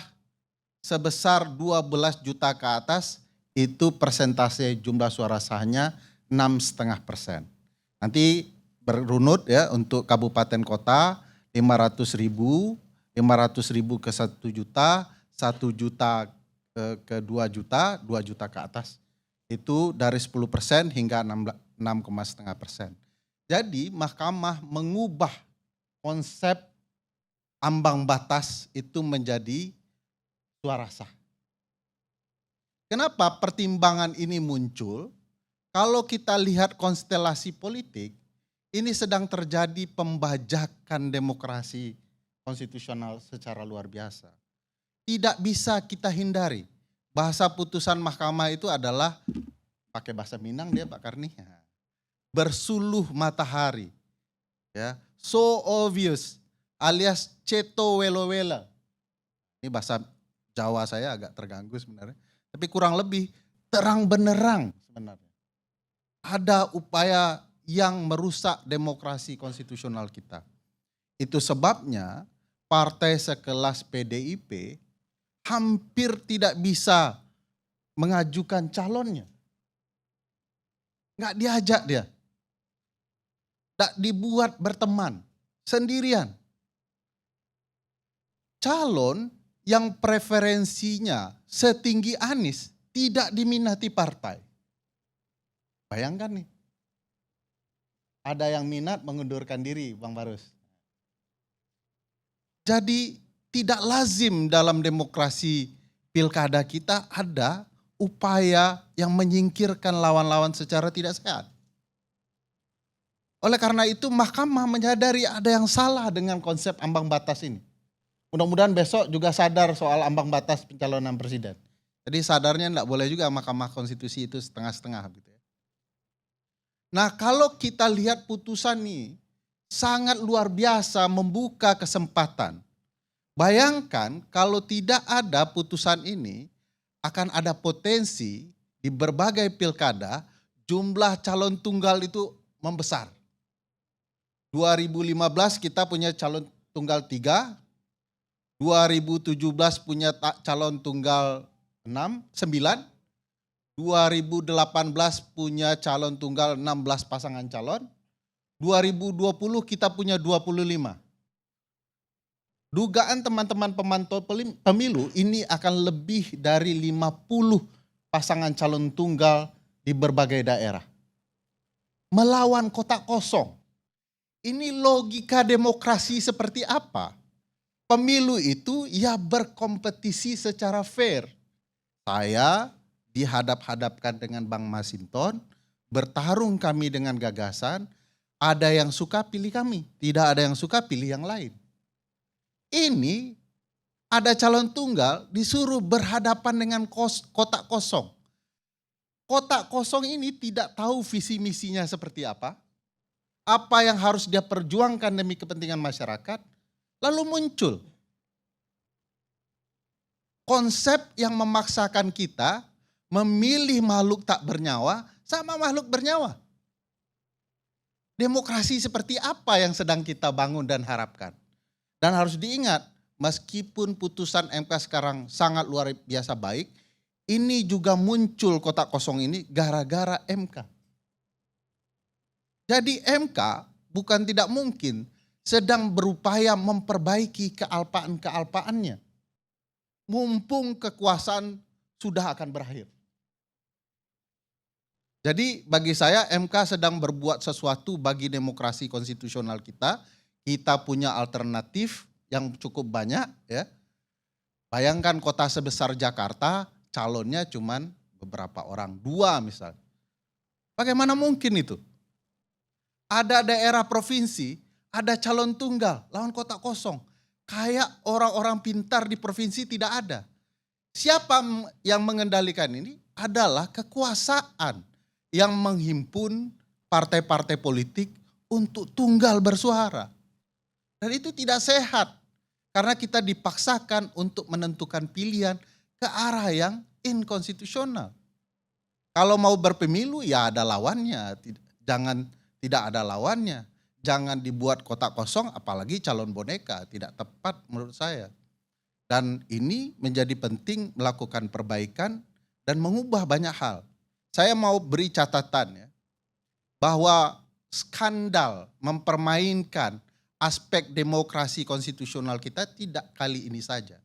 sebesar 12 juta ke atas, itu persentase jumlah suara sahnya 6,5%. Nanti berunut ya untuk kabupaten kota 500.000, 500.000 ke 1 juta, 1 juta ke 2 juta, 2 juta ke atas. Itu dari 10% hingga 6,5%. Jadi mahkamah mengubah konsep ambang batas itu menjadi suara sah. Kenapa pertimbangan ini muncul? Kalau kita lihat konstelasi politik, ini sedang terjadi pembajakan demokrasi konstitusional secara luar biasa. Tidak bisa kita hindari. Bahasa putusan mahkamah itu adalah, pakai bahasa Minang dia Pak Karni, bersuluh matahari. Ya, so obvious, alias ceto welo-wela. Ini bahasa Jawa saya agak terganggu sebenarnya. Tapi kurang lebih terang benerang sebenarnya. Ada upaya yang merusak demokrasi konstitusional kita. Itu sebabnya partai sekelas PDIP hampir tidak bisa mengajukan calonnya. Nggak diajak dia. Nggak dibuat berteman, sendirian. Calon yang preferensinya setinggi Anies tidak diminati partai. Bayangkan nih. Ada yang minat mengundurkan diri, Bang Barus. Jadi tidak lazim dalam demokrasi pilkada kita ada upaya yang menyingkirkan lawan-lawan secara tidak sehat. Oleh karena itu mahkamah menyadari ada yang salah dengan konsep ambang batas ini. Mudah-mudahan besok juga sadar soal ambang batas pencalonan presiden. Jadi sadarnya enggak boleh juga Mahkamah Konstitusi itu setengah-setengah gitu ya. Nah, kalau kita lihat putusan ini sangat luar biasa membuka kesempatan. Bayangkan kalau tidak ada putusan ini akan ada potensi di berbagai pilkada jumlah calon tunggal itu membesar. 2015 kita punya calon tunggal 3, 2017 punya calon tunggal 9, 2018 punya calon tunggal 16 pasangan calon, 2020 kita punya 25. Dugaan teman-teman pemantau pemilu ini akan lebih dari 50 pasangan calon tunggal di berbagai daerah. Melawan kotak kosong. Ini logika demokrasi seperti apa? Pemilu itu ya berkompetisi secara fair. Saya dihadap-hadapkan dengan Bang Masinton, bertarung kami dengan gagasan, ada yang suka pilih kami, tidak ada yang suka pilih yang lain. Ini ada calon tunggal disuruh berhadapan dengan kotak kosong. Kotak kosong ini tidak tahu visi misinya seperti apa yang harus dia perjuangkan demi kepentingan masyarakat, lalu muncul konsep yang memaksakan kita memilih makhluk tak bernyawa sama makhluk bernyawa. Demokrasi seperti apa yang sedang kita bangun dan harapkan? Dan harus diingat, meskipun putusan MK sekarang sangat luar biasa baik, ini juga muncul kotak kosong ini gara-gara MK. Jadi MK bukan tidak mungkin sedang berupaya memperbaiki kealpaan-kealpaannya. Mumpung kekuasaan sudah akan berakhir. Jadi bagi saya MK sedang berbuat sesuatu bagi demokrasi konstitusional kita. Kita punya alternatif yang cukup banyak ya. Bayangkan kota sebesar Jakarta calonnya cuman beberapa orang, 2 misalnya. Bagaimana mungkin itu? Ada daerah provinsi, ada calon tunggal, lawan kotak kosong. Kayak orang-orang pintar di provinsi tidak ada. Siapa yang mengendalikan ini? Adalah kekuasaan yang menghimpun partai-partai politik untuk tunggal bersuara. Dan itu tidak sehat karena kita dipaksakan untuk menentukan pilihan ke arah yang inkonstitusional. Kalau mau berpemilu ya ada lawannya, jangan tidak ada lawannya. Jangan dibuat kotak kosong apalagi calon boneka, tidak tepat menurut saya. Dan ini menjadi penting melakukan perbaikan dan mengubah banyak hal. Saya mau beri catatan ya, bahwa skandal mempermainkan aspek demokrasi konstitusional kita tidak kali ini saja.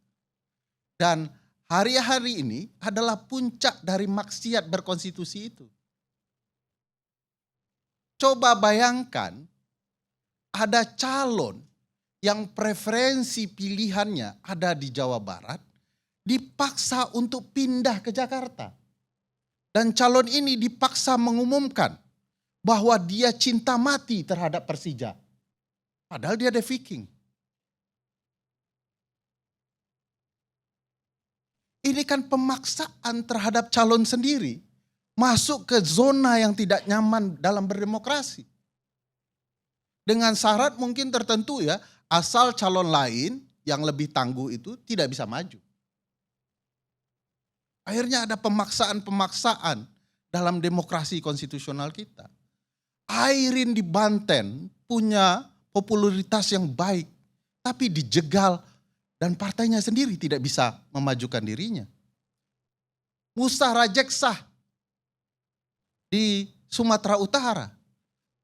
Dan hari-hari ini adalah puncak dari maksiat berkonstitusi itu. Coba bayangkan ada calon yang preferensi pilihannya ada di Jawa Barat, dipaksa untuk pindah ke Jakarta. Dan calon ini dipaksa mengumumkan bahwa dia cinta mati terhadap Persija. Padahal dia ada Viking. Ini kan pemaksaan terhadap calon sendiri masuk ke zona yang tidak nyaman dalam berdemokrasi. Dengan syarat mungkin tertentu ya, asal calon lain yang lebih tangguh itu tidak bisa maju. Akhirnya ada pemaksaan-pemaksaan dalam demokrasi konstitusional kita. Airin di Banten punya popularitas yang baik, tapi dijegal dan partainya sendiri tidak bisa memajukan dirinya. Musa Rajeksah di Sumatera Utara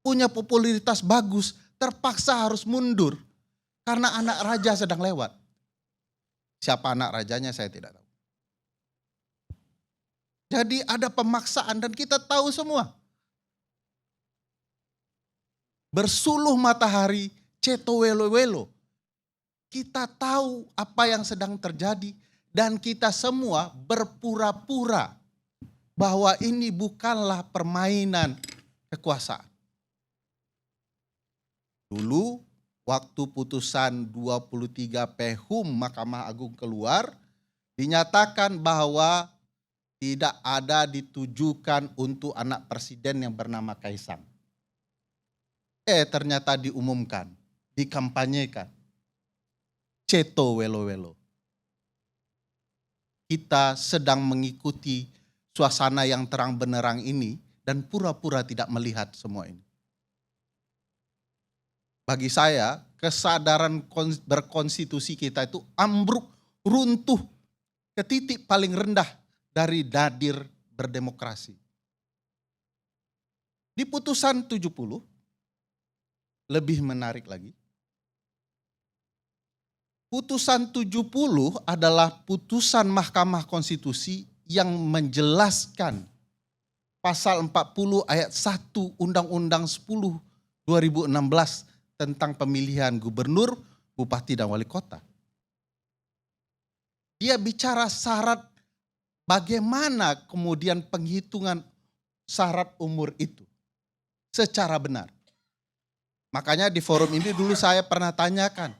punya popularitas bagus, terpaksa harus mundur karena anak raja sedang lewat. Siapa anak rajanya saya tidak tahu. Jadi ada pemaksaan dan kita tahu semua. Bersuluh matahari, ceto welo-welo. Kita tahu apa yang sedang terjadi dan kita semua berpura-pura bahwa ini bukanlah permainan kekuasaan. Dulu waktu putusan 23 PHUM Mahkamah Agung keluar, dinyatakan bahwa tidak ada ditujukan untuk anak presiden yang bernama Kaisang. Ternyata diumumkan, dikampanyekan. Ceto welo-welo. Kita sedang mengikuti suasana yang terang benerang ini dan pura-pura tidak melihat semua ini. Bagi saya, kesadaran berkonstitusi kita itu ambruk, runtuh ke titik paling rendah dari nadir berdemokrasi. Di putusan 70, lebih menarik lagi. Putusan 70 adalah putusan Mahkamah Konstitusi yang menjelaskan pasal 40 ayat 1 Undang-Undang 10 2016 tentang pemilihan gubernur, bupati, dan wali kota. Dia bicara syarat bagaimana kemudian penghitungan syarat umur itu secara benar. Makanya di forum ini dulu saya pernah tanyakan,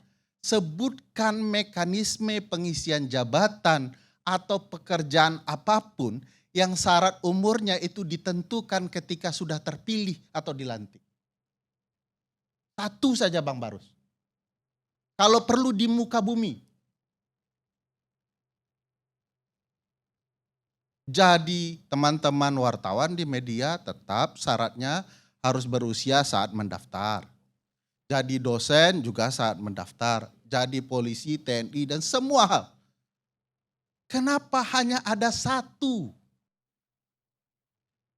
sebutkan mekanisme pengisian jabatan atau pekerjaan apapun yang syarat umurnya itu ditentukan ketika sudah terpilih atau dilantik. Satu saja Bang Barus. Kalau perlu di muka bumi. Jadi teman-teman wartawan di media tetap syaratnya harus berusia saat mendaftar. Jadi dosen juga saat mendaftar. Jadi polisi, TNI, dan semua hal. Kenapa hanya ada satu?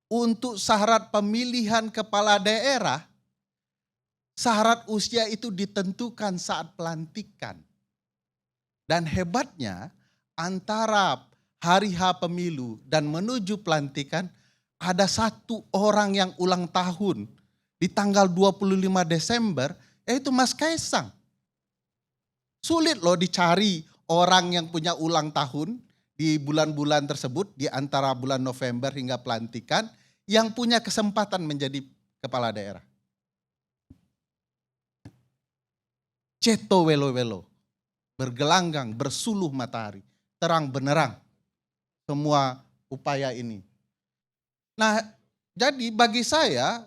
Untuk syarat pemilihan kepala daerah, syarat usia itu ditentukan saat pelantikan. Dan hebatnya antara hari H pemilu dan menuju pelantikan ada satu orang yang ulang tahun di tanggal 25 Desember, yaitu Mas Kaisang. Sulit loh dicari orang yang punya ulang tahun di bulan-bulan tersebut, di antara bulan November hingga pelantikan, yang punya kesempatan menjadi kepala daerah. Ceto welo-welo, bergelanggang, bersuluh matahari, terang benerang semua upaya ini. Nah, jadi bagi saya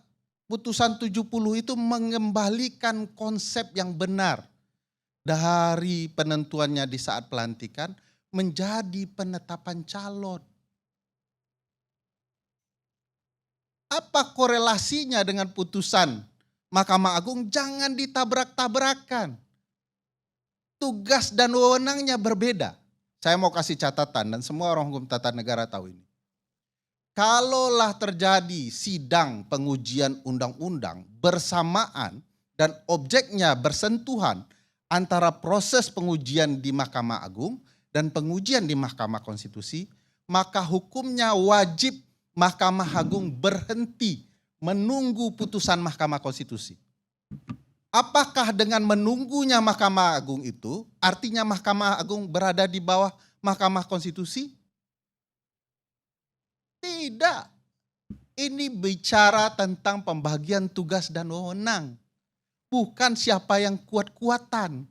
putusan 70 itu mengembalikan konsep yang benar dari penentuannya di saat pelantikan menjadi penetapan calon. Apa korelasinya dengan putusan Mahkamah Agung? Jangan ditabrak-tabrakan. Tugas dan wewenangnya berbeda. Saya mau kasih catatan dan semua orang hukum tata negara tahu ini. Kalaulah terjadi sidang pengujian undang-undang bersamaan dan objeknya bersentuhan antara proses pengujian di Mahkamah Agung dan pengujian di Mahkamah Konstitusi, maka hukumnya wajib Mahkamah Agung berhenti menunggu putusan Mahkamah Konstitusi. Apakah dengan menunggunya Mahkamah Agung itu artinya Mahkamah Agung berada di bawah Mahkamah Konstitusi? Tidak. Ini bicara tentang pembagian tugas dan wewenang. Bukan siapa yang kuat-kuatan.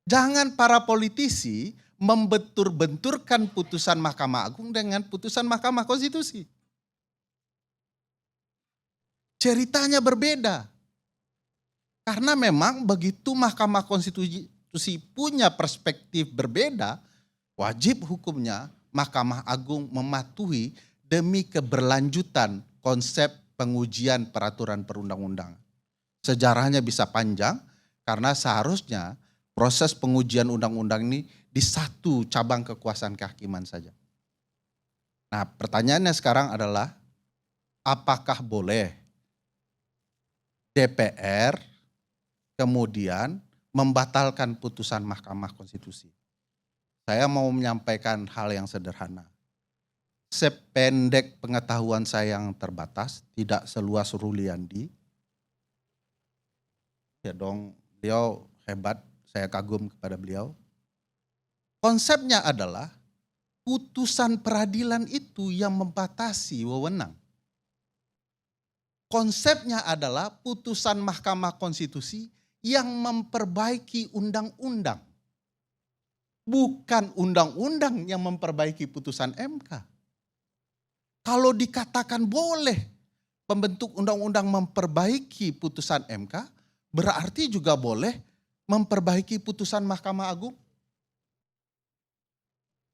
Jangan para politisi membentur-benturkan putusan Mahkamah Agung dengan putusan Mahkamah Konstitusi. Ceritanya berbeda. Karena memang begitu Mahkamah Konstitusi punya perspektif berbeda, wajib hukumnya Mahkamah Agung mematuhi demi keberlanjutan konsep pengujian peraturan perundang-undangan. Sejarahnya bisa panjang karena seharusnya proses pengujian undang-undang ini di satu cabang kekuasaan kehakiman saja. Nah, pertanyaannya sekarang adalah apakah boleh DPR kemudian membatalkan putusan Mahkamah Konstitusi? Saya mau menyampaikan hal yang sederhana. Sependek pengetahuan saya yang terbatas, tidak seluas Ruliandi. Ya dong, beliau hebat, saya kagum kepada beliau. Konsepnya adalah putusan peradilan itu yang membatasi wewenang. Konsepnya adalah putusan Mahkamah Konstitusi yang memperbaiki undang-undang. Bukan undang-undang yang memperbaiki putusan MK. Kalau dikatakan boleh pembentuk undang-undang memperbaiki putusan MK, berarti juga boleh memperbaiki putusan Mahkamah Agung.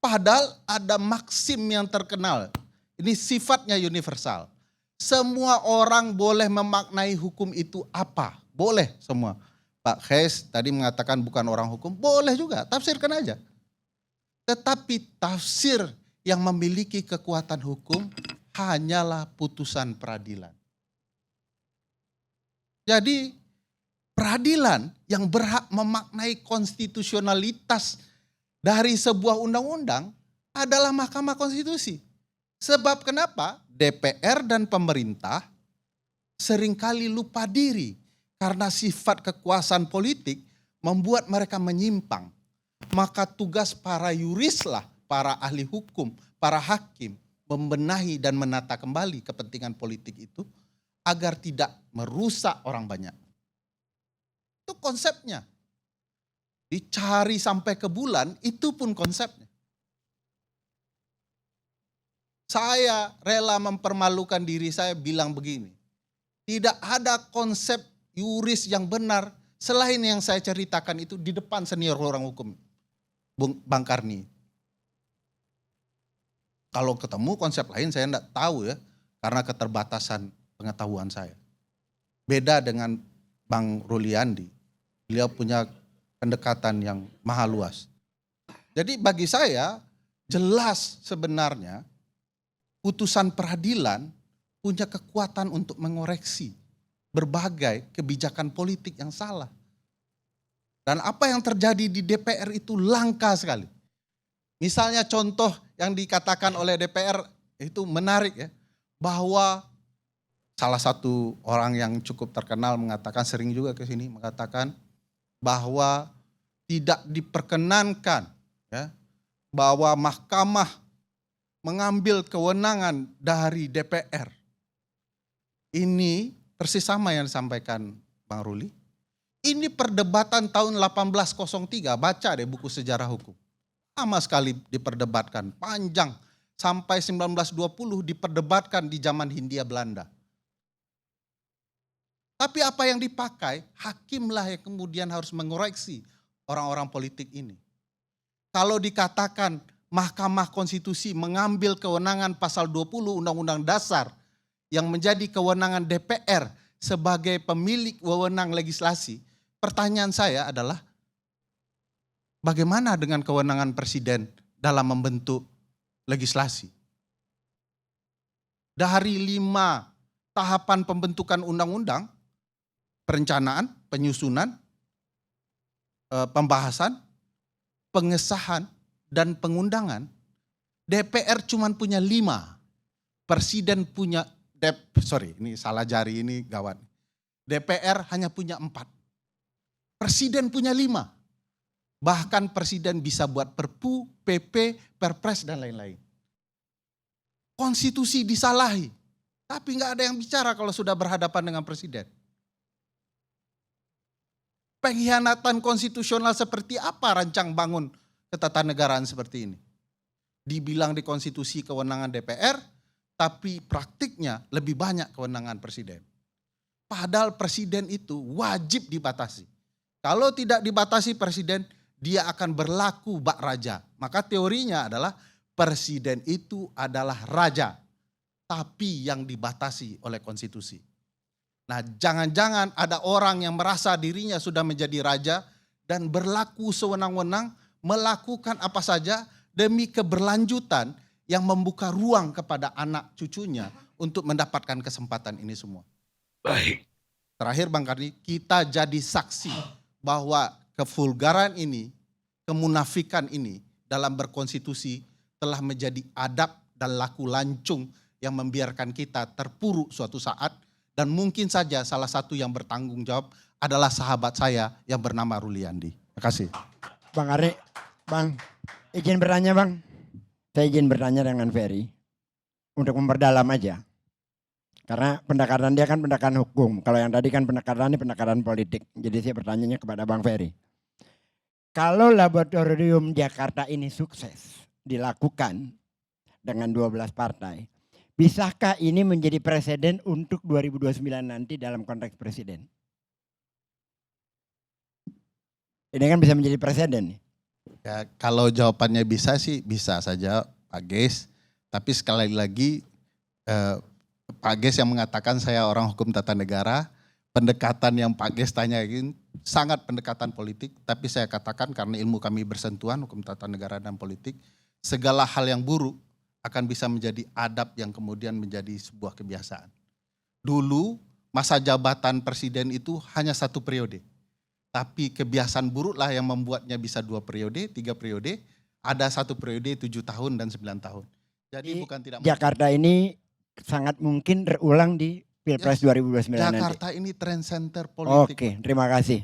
Padahal ada maksim yang terkenal. Ini sifatnya universal. Semua orang boleh memaknai hukum itu apa? Boleh semua. Pak Khes tadi mengatakan bukan orang hukum, boleh juga, tafsirkan aja. Tetapi tafsir yang memiliki kekuatan hukum hanyalah putusan peradilan. Jadi peradilan yang berhak memaknai konstitusionalitas dari sebuah undang-undang adalah Mahkamah Konstitusi. Sebab kenapa? DPR dan pemerintah seringkali lupa diri karena sifat kekuasaan politik membuat mereka menyimpang. Maka tugas para yurislah, para ahli hukum, para hakim membenahi dan menata kembali kepentingan politik itu agar tidak merusak orang banyak. Itu konsepnya. Dicari sampai ke bulan, itu pun konsepnya. Saya rela mempermalukan diri saya bilang begini. Tidak ada konsep yuris yang benar selain yang saya ceritakan itu di depan senior orang hukum. Bang Karni. Kalau ketemu konsep lain saya enggak tahu ya. Karena keterbatasan pengetahuan saya. Beda dengan Bang Ruliandi. Beliau punya pendekatan yang maha luas. Jadi bagi saya jelas sebenarnya putusan peradilan punya kekuatan untuk mengoreksi berbagai kebijakan politik yang salah. Dan apa yang terjadi di DPR itu langka sekali. Misalnya contoh yang dikatakan oleh DPR itu menarik ya. Bahwa salah satu orang yang cukup terkenal mengatakan, sering juga ke sini mengatakan bahwa tidak diperkenankan ya, bahwa mahkamah mengambil kewenangan dari DPR. Ini persis sama yang disampaikan Bang Ruli. Ini perdebatan tahun 1803, baca deh buku sejarah hukum. Lama sekali diperdebatkan, panjang. Sampai 1920 diperdebatkan di zaman Hindia Belanda. Tapi apa yang dipakai, hakimlah yang kemudian harus mengoreksi orang-orang politik ini. Kalau dikatakan Mahkamah Konstitusi mengambil kewenangan pasal 20 Undang-Undang Dasar yang menjadi kewenangan DPR sebagai pemilik wewenang legislasi, pertanyaan saya adalah bagaimana dengan kewenangan presiden dalam membentuk legislasi? Dari 5 tahapan pembentukan undang-undang, perencanaan, penyusunan, pembahasan, pengesahan, dan pengundangan, DPR cuma punya 5. Presiden punya, ini salah jari ini gawat. DPR hanya punya 4. Presiden punya 5. Bahkan presiden bisa buat perpu, PP, perpres, dan lain-lain. Konstitusi disalahi, tapi nggak ada yang bicara kalau sudah berhadapan dengan presiden. Pengkhianatan konstitusional seperti apa rancang bangun ketatanegaraan seperti ini? Dibilang di konstitusi kewenangan DPR, tapi praktiknya lebih banyak kewenangan presiden. Padahal presiden itu wajib dibatasi. Kalau tidak dibatasi presiden, dia akan berlaku bak raja. Maka teorinya adalah presiden itu adalah raja, tapi yang dibatasi oleh konstitusi. Nah, jangan-jangan ada orang yang merasa dirinya sudah menjadi raja dan berlaku sewenang-wenang, melakukan apa saja demi keberlanjutan yang membuka ruang kepada anak cucunya untuk mendapatkan kesempatan ini semua. Baik. Terakhir Bang Karni, kita jadi saksi bahwa kevulgaran ini, kemunafikan ini dalam berkonstitusi telah menjadi adab dan laku lancung yang membiarkan kita terpuruk suatu saat, dan mungkin saja salah satu yang bertanggung jawab adalah sahabat saya yang bernama Ruliandi. Terima kasih. Bang Ari, Bang, izin bertanya Bang. Saya izin bertanya dengan Ferry untuk memperdalam aja. Karena pendekatan dia kan pendekatan hukum. Kalau yang tadi kan pendekatan ini pendekatan politik. Jadi saya bertanyanya kepada Bang Ferry. Kalau laboratorium Jakarta ini sukses dilakukan dengan 12 partai, bisakah ini menjadi presiden untuk 2029 nanti dalam konteks presiden? Ini kan bisa menjadi presiden nih. Ya, kalau jawabannya bisa sih bisa saja Pak Ges. Tapi sekali lagi Pak Ges yang mengatakan saya orang hukum tata negara, pendekatan yang Pak Ges tanyain sangat pendekatan politik. Tapi saya katakan karena ilmu kami bersentuhan hukum tata negara dan politik, segala hal yang buruk akan bisa menjadi adab yang kemudian menjadi sebuah kebiasaan. Dulu masa jabatan presiden itu hanya 1 periode. Tapi kebiasaan buruklah yang membuatnya bisa 2 periode, 3 periode, ada 1 periode 7 tahun dan 9 tahun. Jadi bukan tidak mungkin. Jakarta ini sangat mungkin terulang di Pilpres 2029 nanti. Jakarta ini trend center politik. Oke, terima kasih.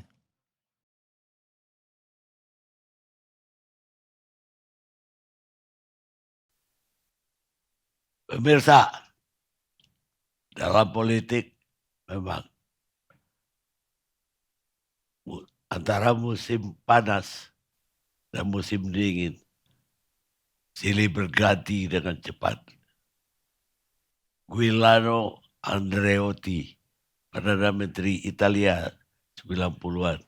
Pemirsa, dalam politik memang antara musim panas dan musim dingin silih berganti dengan cepat. Giuliano Andreotti, Perdana Menteri Italia 90-an.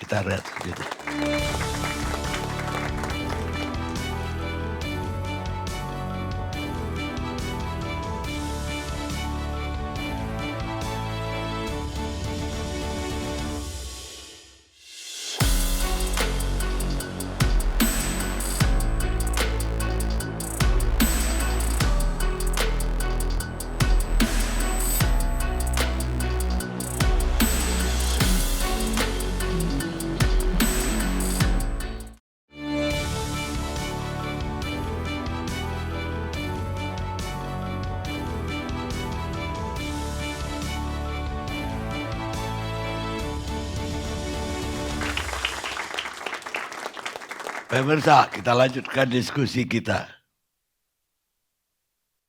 Kita lihat gitu. Pemirsa, kita lanjutkan diskusi kita.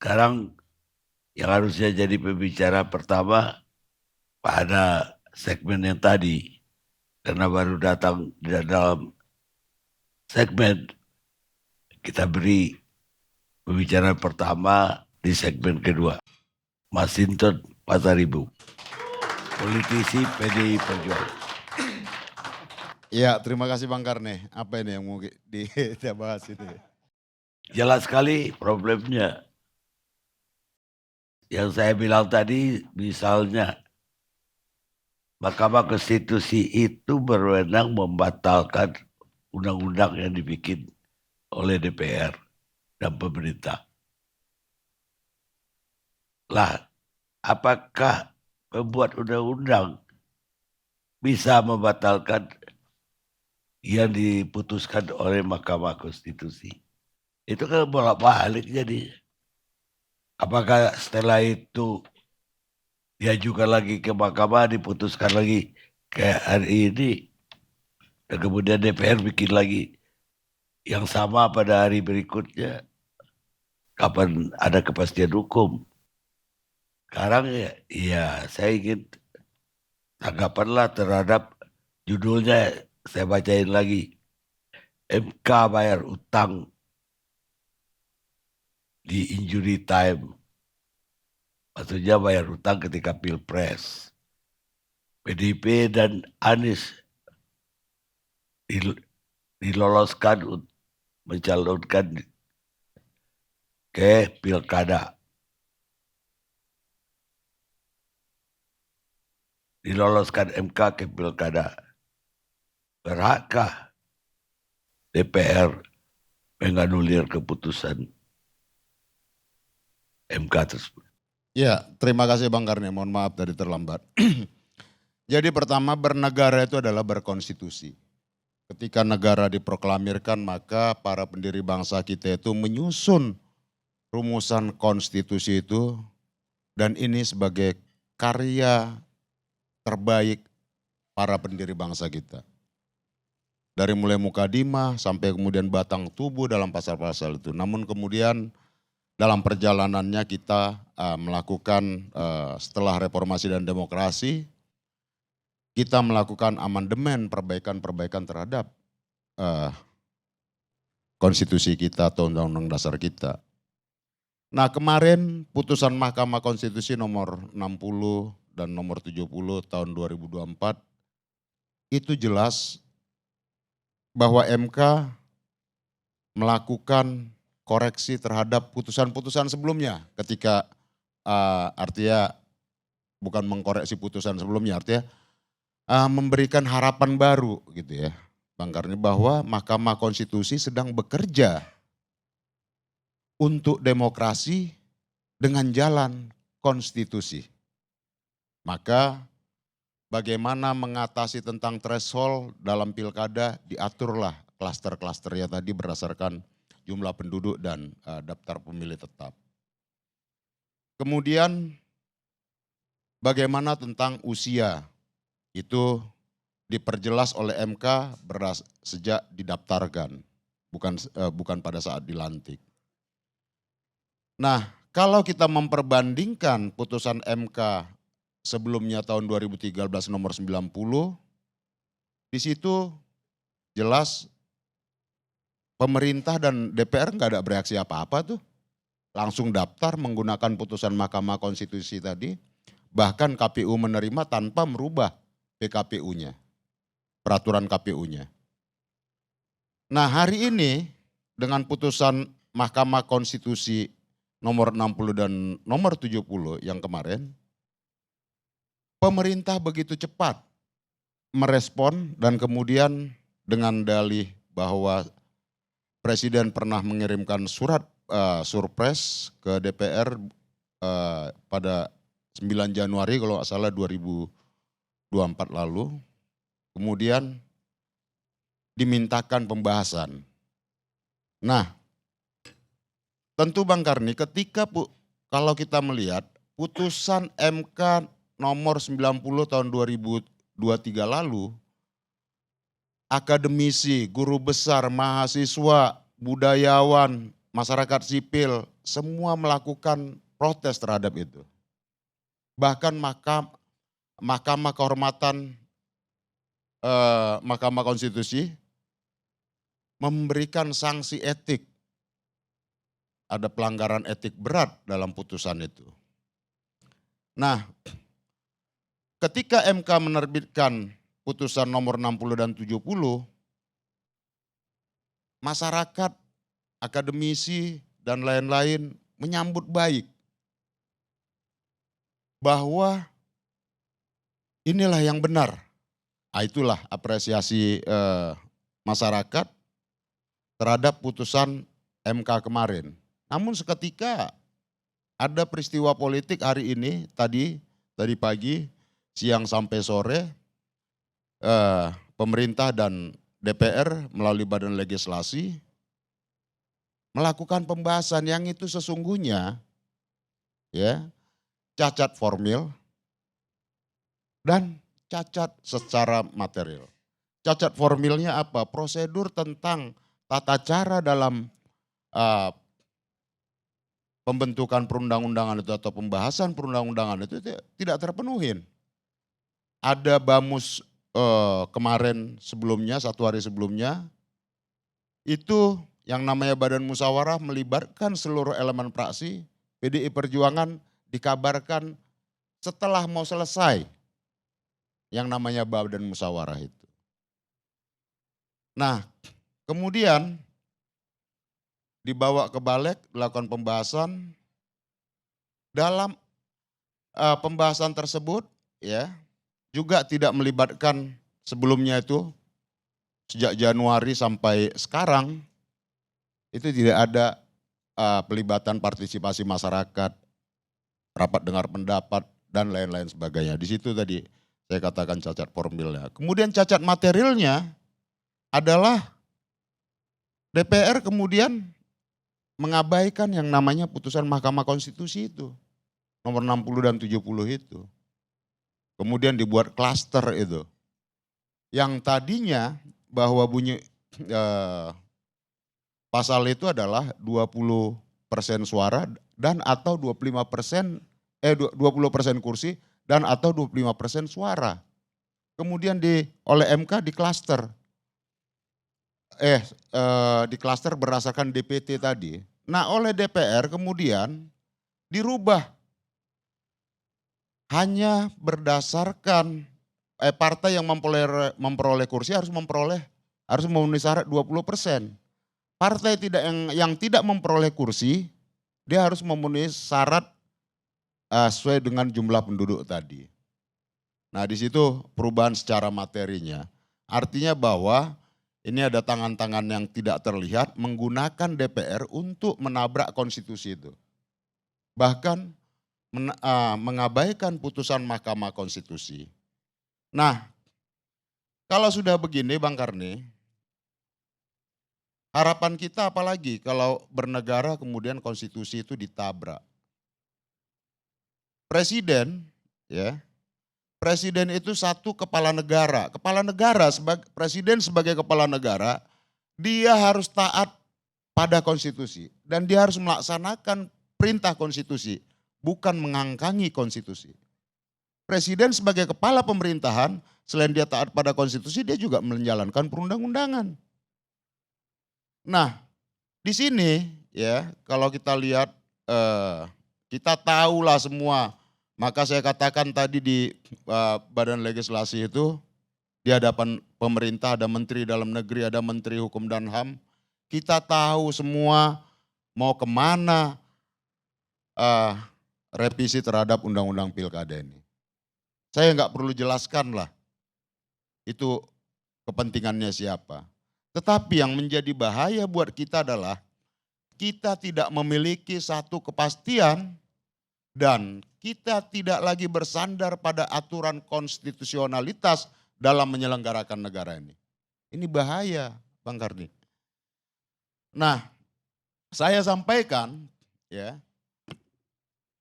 Sekarang yang harusnya jadi pembicara pertama pada segmen yang tadi, karena baru datang di dalam segmen, kita beri pembicara pertama di segmen kedua, Mas Sinton Pasaribu. politisi PDI Perjuangan. Ya, terima kasih Bang Karne. Apa ini yang mau kita bahas itu? Jelas sekali problemnya. Yang saya bilang tadi, misalnya Mahkamah Konstitusi itu berwenang membatalkan undang-undang yang dibikin oleh DPR dan pemerintah. Lah, apakah pembuat undang-undang bisa membatalkan yang diputuskan oleh Mahkamah Konstitusi? Itu kan bolak-balik jadi. Apakah setelah itu diajukan lagi ke mahkamah, diputuskan lagi kayak hari ini, dan kemudian DPR bikin lagi yang sama pada hari berikutnya? Kapan ada kepastian hukum? Sekarang ya saya ingin tanggapanlah terhadap judulnya, saya bacain lagi. MK bayar utang di injury time. Maksudnya bayar utang ketika Pilpres. PDIP dan Anies diloloskan mencalonkan ke Pilkada. Diloloskan MK ke Pilkada. Berhakkah DPR menganulir keputusan MK tersebut? Ya, terima kasih Bang Karne. Mohon maaf tadi terlambat. Jadi pertama, bernegara itu adalah berkonstitusi. Ketika negara diproklamirkan, maka para pendiri bangsa kita itu menyusun rumusan konstitusi itu, dan ini sebagai karya terbaik para pendiri bangsa kita. Dari mulai mukadimah sampai kemudian batang tubuh dalam pasal-pasal itu. Namun kemudian dalam perjalanannya kita melakukan setelah reformasi dan demokrasi, kita melakukan amandemen, perbaikan-perbaikan terhadap konstitusi kita atau undang-undang dasar kita. Nah, kemarin putusan Mahkamah Konstitusi nomor 60 dan nomor 70 tahun 2024 itu jelas bahwa MK melakukan koreksi terhadap putusan-putusan sebelumnya, ketika artinya bukan mengkoreksi putusan sebelumnya, artinya memberikan harapan baru gitu ya Bang Karni, bahwa Mahkamah Konstitusi sedang bekerja untuk demokrasi dengan jalan konstitusi. Maka bagaimana mengatasi tentang threshold dalam pilkada, diaturlah klaster-klasternya tadi berdasarkan jumlah penduduk dan daftar pemilih tetap. Kemudian bagaimana tentang usia, itu diperjelas oleh MK sejak didaftarkan, bukan pada saat dilantik. Nah, kalau kita memperbandingkan putusan MK sebelumnya tahun 2013 nomor 90, di situ jelas pemerintah dan DPR nggak ada bereaksi apa-apa tuh. Langsung daftar menggunakan putusan Mahkamah Konstitusi tadi, bahkan KPU menerima tanpa merubah PKPU-nya, peraturan KPU-nya. Nah, hari ini dengan putusan Mahkamah Konstitusi nomor 60 dan nomor 70 yang kemarin, pemerintah begitu cepat merespon dan kemudian dengan dalih bahwa Presiden pernah mengirimkan surat surpres ke DPR pada 9 Januari kalau nggak salah 2024 lalu, kemudian dimintakan pembahasan. Nah, tentu Bang Karni, ketika kalau kita melihat putusan MK nomor 90 tahun 2023 lalu, akademisi, guru besar, mahasiswa, budayawan, masyarakat sipil, semua melakukan protes terhadap itu. Bahkan Mahkamah Kehormatan Mahkamah Konstitusi memberikan sanksi etik. Ada pelanggaran etik berat dalam putusan itu. Nah, ketika MK menerbitkan putusan nomor 60 dan 70, masyarakat, akademisi, dan lain-lain menyambut baik bahwa inilah yang benar. Nah, itulah apresiasi masyarakat terhadap putusan MK kemarin. Namun seketika ada peristiwa politik hari ini, tadi pagi, siang sampai sore, pemerintah dan DPR melalui badan legislasi melakukan pembahasan yang itu sesungguhnya ya cacat formil dan cacat secara material. Cacat formilnya apa? Prosedur tentang tata cara dalam pembentukan perundang-undangan itu atau pembahasan perundang-undangan itu tidak terpenuhi. Ada bamus kemarin sebelumnya, 1 hari sebelumnya, itu yang namanya Badan Musyawarah melibatkan seluruh elemen praksi, PDI Perjuangan dikabarkan setelah mau selesai yang namanya Badan Musyawarah itu. Nah, kemudian dibawa ke balik, dilakukan pembahasan. Dalam pembahasan tersebut ya juga tidak melibatkan sebelumnya itu sejak Januari sampai sekarang itu tidak ada pelibatan partisipasi masyarakat, rapat dengar pendapat dan lain-lain sebagainya. Di situ tadi saya katakan cacat formilnya. Kemudian cacat materialnya adalah DPR kemudian mengabaikan yang namanya putusan Mahkamah Konstitusi itu, nomor 60 dan 70 itu. Kemudian dibuat klaster itu. Yang tadinya bahwa bunyi pasal itu adalah 20% suara dan atau 20% kursi dan atau 25% suara. Kemudian oleh MK di klaster. Di klaster berdasarkan DPT tadi. Nah, oleh DPR kemudian dirubah hanya berdasarkan partai yang memperoleh kursi harus memenuhi syarat 20%. Partai yang tidak memperoleh kursi dia harus memenuhi syarat sesuai dengan jumlah penduduk tadi. Nah, di situ perubahan secara materinya. Artinya bahwa ini ada tangan-tangan yang tidak terlihat menggunakan DPR untuk menabrak konstitusi itu. Bahkan mengabaikan putusan Mahkamah Konstitusi. Nah, kalau sudah begini Bang Karni, harapan kita apalagi kalau bernegara kemudian konstitusi itu ditabrak. Presiden itu satu kepala negara. Presiden sebagai kepala negara, dia harus taat pada konstitusi. Dan dia harus melaksanakan perintah konstitusi, bukan mengangkangi konstitusi. Presiden sebagai kepala pemerintahan, selain dia taat pada konstitusi, dia juga menjalankan perundang-undangan. Nah, di sini ya kalau kita lihat, kita tahulah semua. Maka saya katakan tadi di Badan Legislasi itu, di hadapan pemerintah ada Menteri Dalam Negeri, ada Menteri Hukum dan HAM. Kita tahu semua mau kemana revisi terhadap Undang-Undang Pilkada ini. Saya nggak perlu jelaskan lah, itu kepentingannya siapa. Tetapi yang menjadi bahaya buat kita adalah, kita tidak memiliki satu kepastian dan kita tidak lagi bersandar pada aturan konstitusionalitas dalam menyelenggarakan negara ini. Ini bahaya, Bang Karni. Nah, saya sampaikan ya,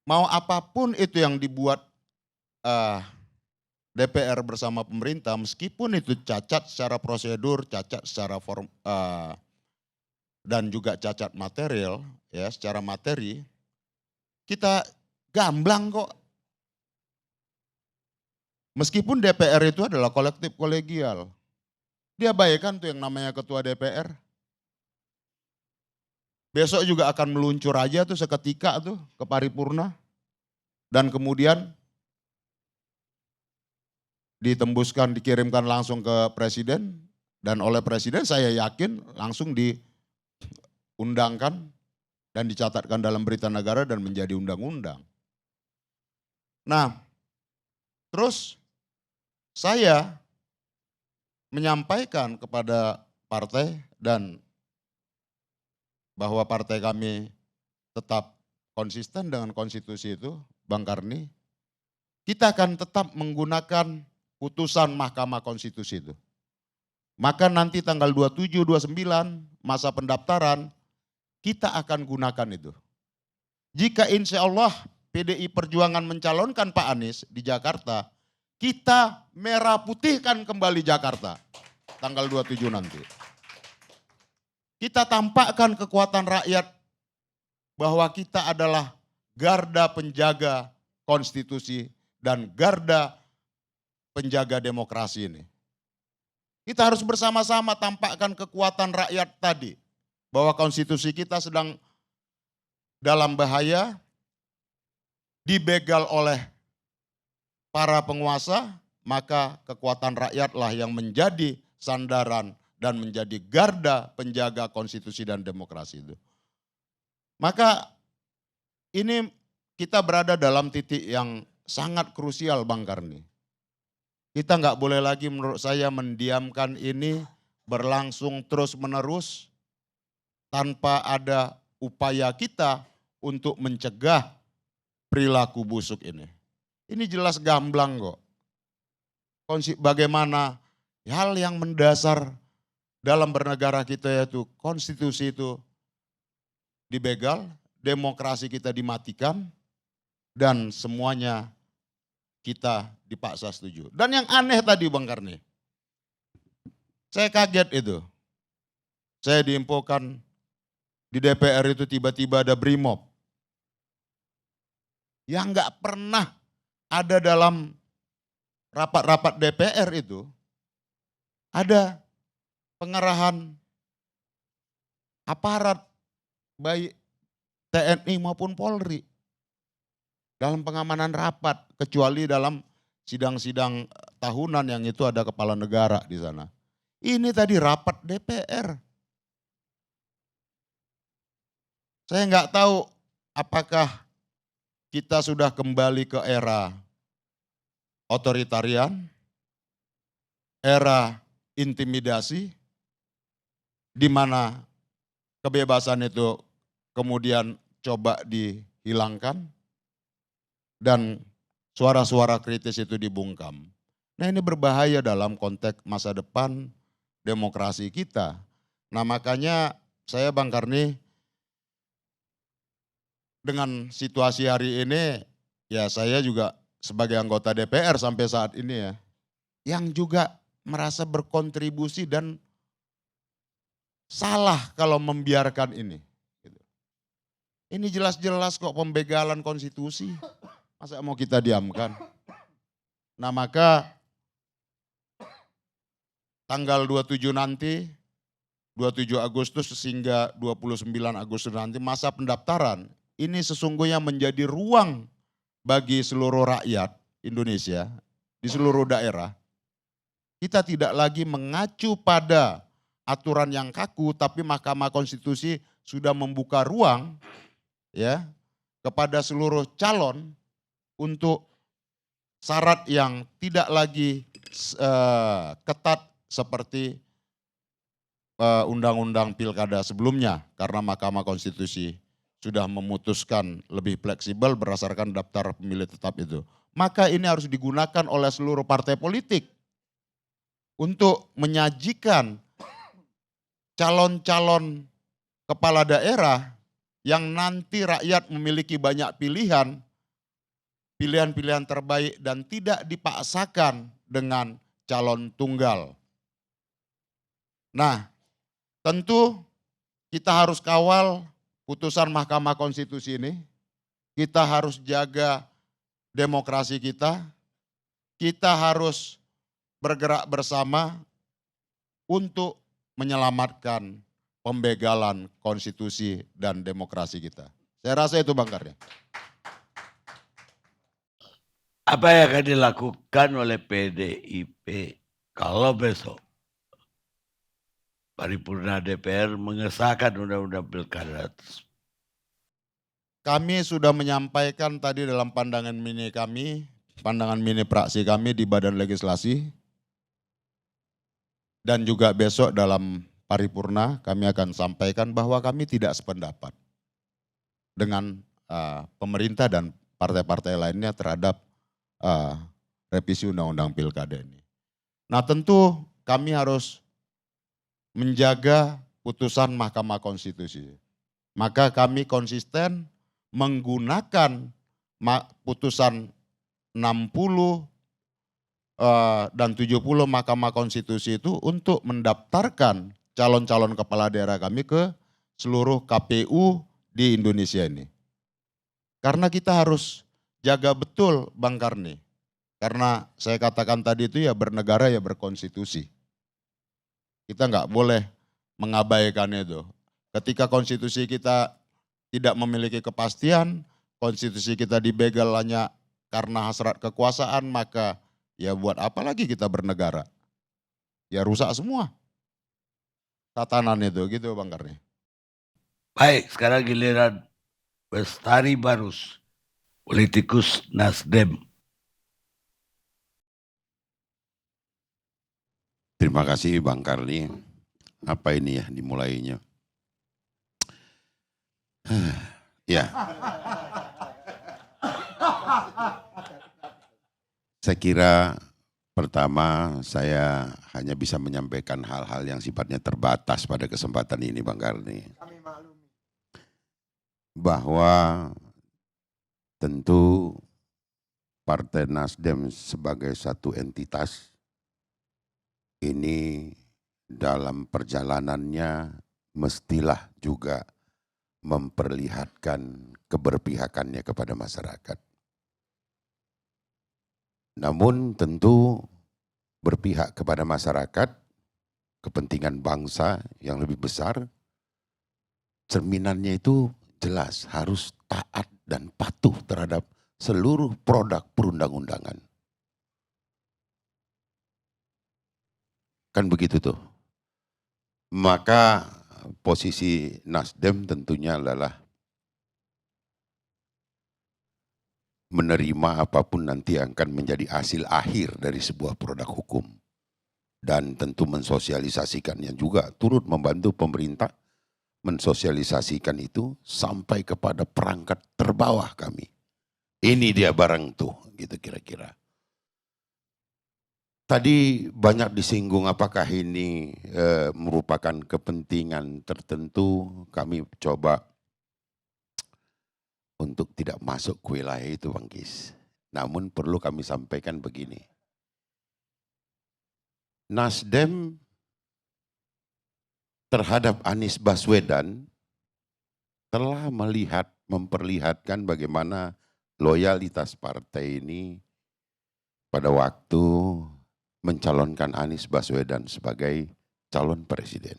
mau apapun itu yang dibuat DPR bersama pemerintah, meskipun itu cacat secara prosedur, cacat secara form dan juga cacat material, ya secara materi, kita gamblang kok. Meskipun DPR itu adalah kolektif kolegial. Dia bayangkan tuh yang namanya ketua DPR. Besok juga akan meluncur aja tuh seketika tuh ke paripurna. Dan kemudian ditembuskan, dikirimkan langsung ke presiden, dan oleh presiden saya yakin langsung diundangkan dan dicatatkan dalam berita negara dan menjadi undang-undang. Nah, terus saya menyampaikan kepada partai dan bahwa partai kami tetap konsisten dengan konstitusi itu, Bang Karni, kita akan tetap menggunakan putusan Mahkamah Konstitusi itu. Maka nanti tanggal 27, 29 masa pendaftaran kita akan gunakan itu. Jika insya Allah PDI Perjuangan mencalonkan Pak Anies di Jakarta, kita merah putihkan kembali Jakarta tanggal 27 nanti. Kita tampakkan kekuatan rakyat bahwa kita adalah garda penjaga konstitusi dan garda penjaga demokrasi ini. Kita harus bersama-sama tampakkan kekuatan rakyat tadi, bahwa konstitusi kita sedang dalam bahaya, dibegal oleh para penguasa, maka kekuatan rakyatlah yang menjadi sandaran dan menjadi garda penjaga konstitusi dan demokrasi itu. Maka ini kita berada dalam titik yang sangat krusial, Bang Karni. Kita nggak boleh lagi menurut saya mendiamkan ini berlangsung terus menerus tanpa ada upaya kita untuk mencegah perilaku busuk ini. Ini jelas gamblang kok. Bagaimana hal yang mendasar dalam bernegara kita yaitu konstitusi itu dibegal, demokrasi kita dimatikan, dan semuanya kita dipaksa setuju. Dan yang aneh tadi Bang Karni, saya kaget itu. Saya diinfokan di DPR itu tiba-tiba ada BRIMOB. Yang nggak pernah ada dalam rapat-rapat DPR itu, ada pengerahan aparat baik TNI maupun Polri dalam pengamanan rapat, kecuali dalam sidang-sidang tahunan yang itu ada kepala negara di sana. Ini tadi rapat DPR. Saya nggak tahu apakah kita sudah kembali ke era otoritarian, era intimidasi, di mana kebebasan itu kemudian coba dihilangkan dan suara-suara kritis itu dibungkam. Nah, ini berbahaya dalam konteks masa depan demokrasi kita. Nah, makanya saya Bang Karni dengan situasi hari ini, ya saya juga sebagai anggota DPR sampai saat ini ya, yang juga merasa berkontribusi dan salah kalau membiarkan ini. Ini jelas-jelas kok pembegalan konstitusi, masa mau kita diamkan? Nah maka tanggal 27 nanti, 27 Agustus hingga 29 Agustus nanti masa pendaftaran, ini sesungguhnya menjadi ruang bagi seluruh rakyat Indonesia di seluruh daerah. Kita tidak lagi mengacu pada aturan yang kaku, tapi Mahkamah Konstitusi sudah membuka ruang ya kepada seluruh calon untuk syarat yang tidak lagi ketat seperti undang-undang pilkada sebelumnya, karena Mahkamah Konstitusi sudah memutuskan lebih fleksibel berdasarkan daftar pemilih tetap itu. Maka ini harus digunakan oleh seluruh partai politik untuk menyajikan calon-calon kepala daerah yang nanti rakyat memiliki banyak pilihan, pilihan-pilihan terbaik dan tidak dipaksakan dengan calon tunggal. Nah, tentu kita harus kawal putusan Mahkamah Konstitusi ini, kita harus jaga demokrasi kita harus bergerak bersama untuk menyelamatkan pembegalan konstitusi dan demokrasi kita. Saya rasa itu Bang Karni. Apa yang akan dilakukan oleh PDIP kalau besok paripurna DPR mengesahkan undang-undang pilkada? Kami sudah menyampaikan tadi dalam pandangan mini kami, pandangan mini praksi kami di Badan Legislasi, dan juga besok dalam paripurna kami akan sampaikan bahwa kami tidak sependapat dengan pemerintah dan partai-partai lainnya terhadap revisi undang-undang pilkada ini. Nah tentu kami harus menjaga putusan Mahkamah Konstitusi. Maka kami konsisten menggunakan putusan 60 dan 70 Mahkamah Konstitusi itu untuk mendaftarkan calon-calon kepala daerah kami ke seluruh KPU di Indonesia ini. Karena kita harus jaga betul Bang Karni. Karena saya katakan tadi itu ya bernegara ya berkonstitusi. Kita nggak boleh mengabaikan itu. Ketika konstitusi kita tidak memiliki kepastian, konstitusi kita dibegal hanya karena hasrat kekuasaan, maka ya buat apa lagi kita bernegara? Ya rusak semua tatanan itu, gitu Bang Karni. Baik, sekarang giliran Bestari Barus, politikus Nasdem. Terima kasih Bang Karni. Apa ini ya dimulainya? Ya. Saya kira pertama saya hanya bisa menyampaikan hal-hal yang sifatnya terbatas pada kesempatan ini Bang Karni. Bahwa tentu Partai Nasdem sebagai satu entitas ini dalam perjalanannya mestilah juga memperlihatkan keberpihakannya kepada masyarakat. Namun tentu berpihak kepada masyarakat, kepentingan bangsa yang lebih besar, cerminannya itu jelas harus taat dan patuh terhadap seluruh produk perundang-undangan. Kan begitu tuh. Maka posisi Nasdem tentunya adalah menerima apapun nanti akan menjadi hasil akhir dari sebuah produk hukum. Dan tentu mensosialisasikannya juga, turut membantu pemerintah mensosialisasikan itu sampai kepada perangkat terbawah kami. Ini dia barang tuh, gitu kira-kira. Tadi banyak disinggung apakah ini merupakan kepentingan tertentu, kami coba untuk tidak masuk ke wilayah itu Bang Kis. Namun perlu kami sampaikan begini. Nasdem terhadap Anies Baswedan telah memperlihatkan bagaimana loyalitas partai ini pada waktu mencalonkan Anies Baswedan sebagai calon presiden.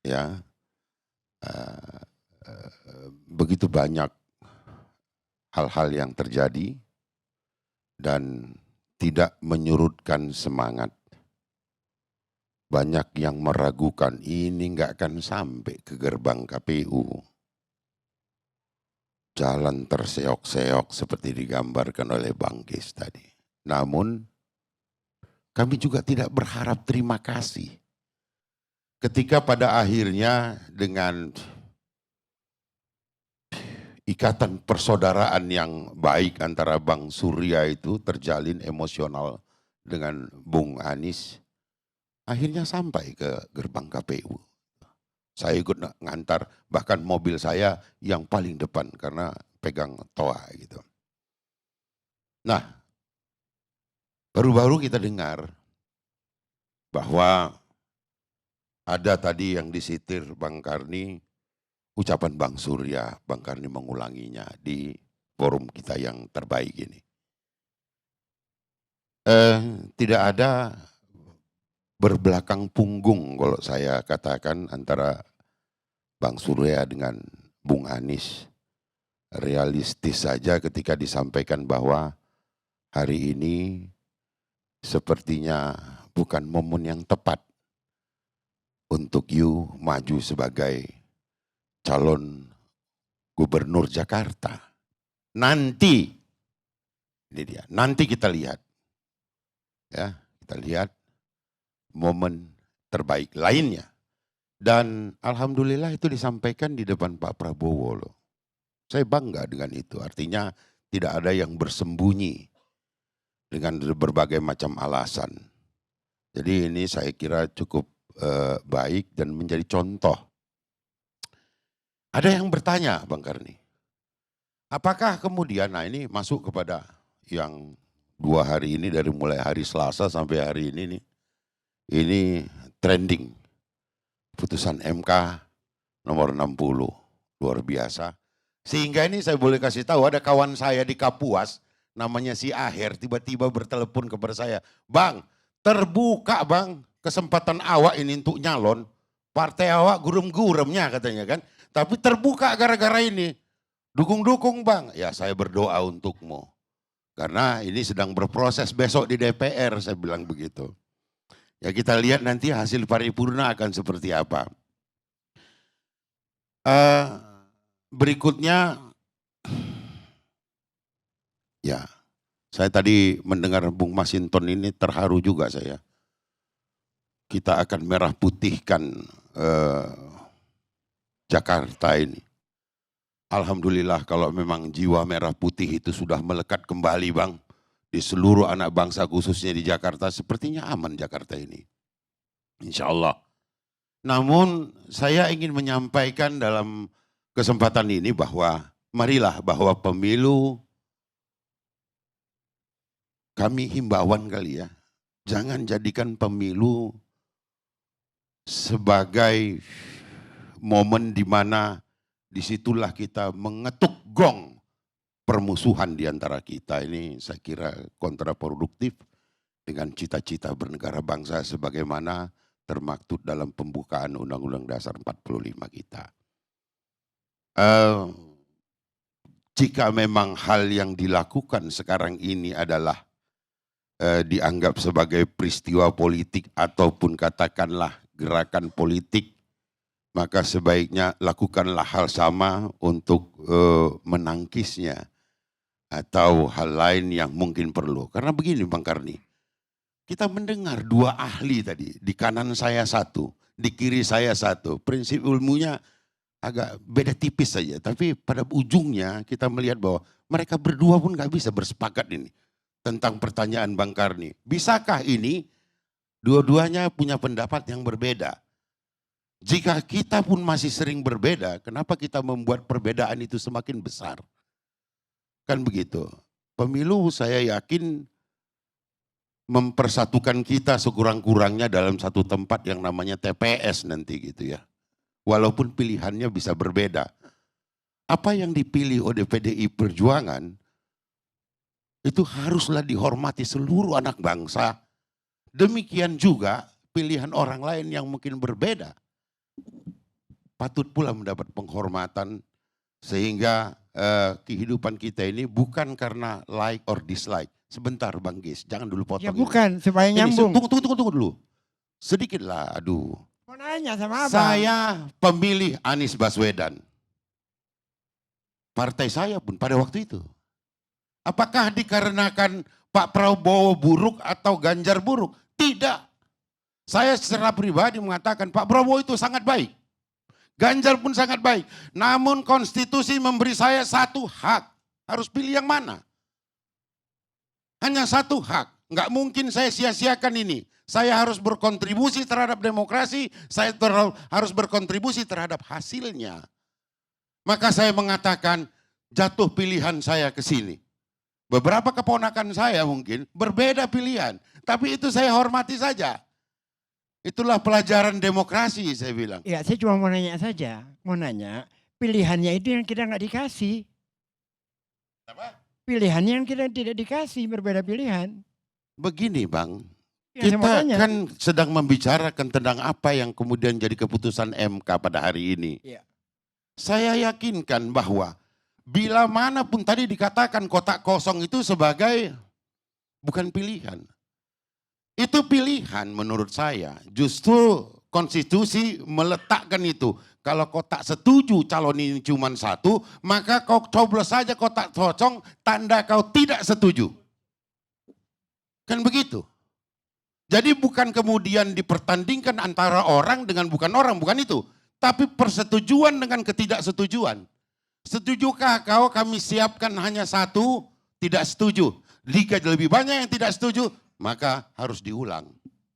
Ya, begitu banyak hal-hal yang terjadi dan tidak menyurutkan semangat. Banyak yang meragukan ini nggak akan sampai ke gerbang KPU. Jalan terseok-seok seperti digambarkan oleh Bang Kis tadi. Namun kami juga tidak berharap terima kasih. Ketika pada akhirnya dengan ikatan persaudaraan yang baik antara Bang Surya itu terjalin emosional dengan Bung Anies, akhirnya sampai ke gerbang KPU. Saya ikut ngantar, bahkan mobil saya yang paling depan karena pegang toa gitu. Nah, baru-baru kita dengar bahwa ada tadi yang disitir Bang Karni, ucapan Bang Surya, Bang Karni mengulanginya di forum kita yang terbaik ini. Tidak ada berbelakang punggung kalau saya katakan antara Bang Surya dengan Bung Anies. Realistis saja ketika disampaikan bahwa hari ini sepertinya bukan momen yang tepat untuk you maju sebagai calon gubernur Jakarta. Nanti, ini dia, nanti kita lihat. Ya, kita lihat momen terbaik lainnya. Dan alhamdulillah itu disampaikan di depan Pak Prabowo loh. Saya bangga dengan itu, artinya tidak ada yang bersembunyi dengan berbagai macam alasan. Jadi ini saya kira cukup baik dan menjadi contoh. Ada yang bertanya Bang Karni, apakah kemudian, nah ini masuk kepada yang 2 hari ini dari mulai hari Selasa sampai hari ini nih, ini trending. Putusan MK nomor 60, luar biasa. Sehingga ini saya boleh kasih tahu ada kawan saya di Kapuas, namanya si Aher, tiba-tiba bertelepon kepada saya, Bang, terbuka Bang kesempatan awak ini untuk nyalon, partai awak gurem-guremnya katanya kan. Tapi terbuka gara-gara ini. Dukung-dukung Bang. Ya saya berdoa untukmu. Karena ini sedang berproses besok di DPR, saya bilang begitu. Ya kita lihat nanti hasil paripurna akan seperti apa. Berikutnya, ya saya tadi mendengar Bung Masinton ini terharu juga saya. Kita akan merah putihkan Jakarta ini. Alhamdulillah kalau memang jiwa merah putih itu sudah melekat kembali Bang. Di seluruh anak bangsa khususnya di Jakarta, sepertinya aman Jakarta ini. Insya Allah. Namun saya ingin menyampaikan dalam kesempatan ini bahwa marilah bahwa pemilu, kami himbauan kali ya, jangan jadikan pemilu sebagai momen di mana disitulah kita mengetuk gong permusuhan di antara kita. Ini saya kira kontraproduktif dengan cita-cita bernegara bangsa sebagaimana termaktub dalam pembukaan Undang-Undang Dasar 45 kita. Jika memang hal yang dilakukan sekarang ini adalah dianggap sebagai peristiwa politik ataupun katakanlah gerakan politik, maka sebaiknya lakukanlah hal sama untuk menangkisnya atau hal lain yang mungkin perlu. Karena begini Bang Karni, kita mendengar 2 ahli tadi, di kanan saya 1, di kiri saya 1. Prinsip ilmunya agak beda tipis saja, tapi pada ujungnya kita melihat bahwa mereka berdua pun gak bisa bersepakat ini tentang pertanyaan Bang Karni. Bisakah ini dua-duanya punya pendapat yang berbeda? Jika kita pun masih sering berbeda, kenapa kita membuat perbedaan itu semakin besar? Kan begitu. Pemilu saya yakin mempersatukan kita sekurang-kurangnya dalam satu tempat yang namanya TPS nanti gitu ya. Walaupun pilihannya bisa berbeda. Apa yang dipilih oleh PDI Perjuangan itu haruslah dihormati seluruh anak bangsa. Demikian juga pilihan orang lain yang mungkin berbeda. Patut pula mendapat penghormatan sehingga kehidupan kita ini bukan karena like or dislike. Sebentar Bang Gis, jangan dulu potong. Ya bukan, supaya nyambung. Tunggu dulu. Sedikit lah, aduh. Mau nanya sama Abang. Saya pemilih Anies Baswedan. Partai saya pun pada waktu itu. Apakah dikarenakan Pak Prabowo buruk atau Ganjar buruk? Tidak. Saya secara pribadi mengatakan Pak Prabowo itu sangat baik. Ganjar pun sangat baik. Namun konstitusi memberi saya 1 hak. Harus pilih yang mana? Hanya 1 hak. Nggak mungkin saya sia-siakan ini. Saya harus berkontribusi terhadap demokrasi. Saya harus berkontribusi terhadap hasilnya. Maka saya mengatakan jatuh pilihan saya ke sini. Beberapa keponakan saya mungkin berbeda pilihan. Tapi itu saya hormati saja. Itulah pelajaran demokrasi saya bilang. Ya saya cuma mau nanya saja. Mau nanya pilihannya itu yang kita nggak dikasih. Apa? Pilihannya yang kita tidak dikasih, berbeda pilihan. Begini Bang. Ya, Kita kan sedang membicarakan tentang apa yang kemudian jadi keputusan MK pada hari ini. Ya. Saya yakinkan bahwa bila manapun tadi dikatakan kotak kosong itu sebagai bukan pilihan. Itu pilihan menurut saya. Justru konstitusi meletakkan itu. Kalau kau tak setuju calon ini cuma satu, maka kau coblos saja kotak kosong tanda kau tidak setuju. Kan begitu. Jadi bukan kemudian dipertandingkan antara orang dengan bukan orang, bukan itu. Tapi persetujuan dengan ketidaksetujuan. Setujukah kau kami siapkan hanya satu, tidak setuju. Jika lebih banyak yang tidak setuju, maka harus diulang.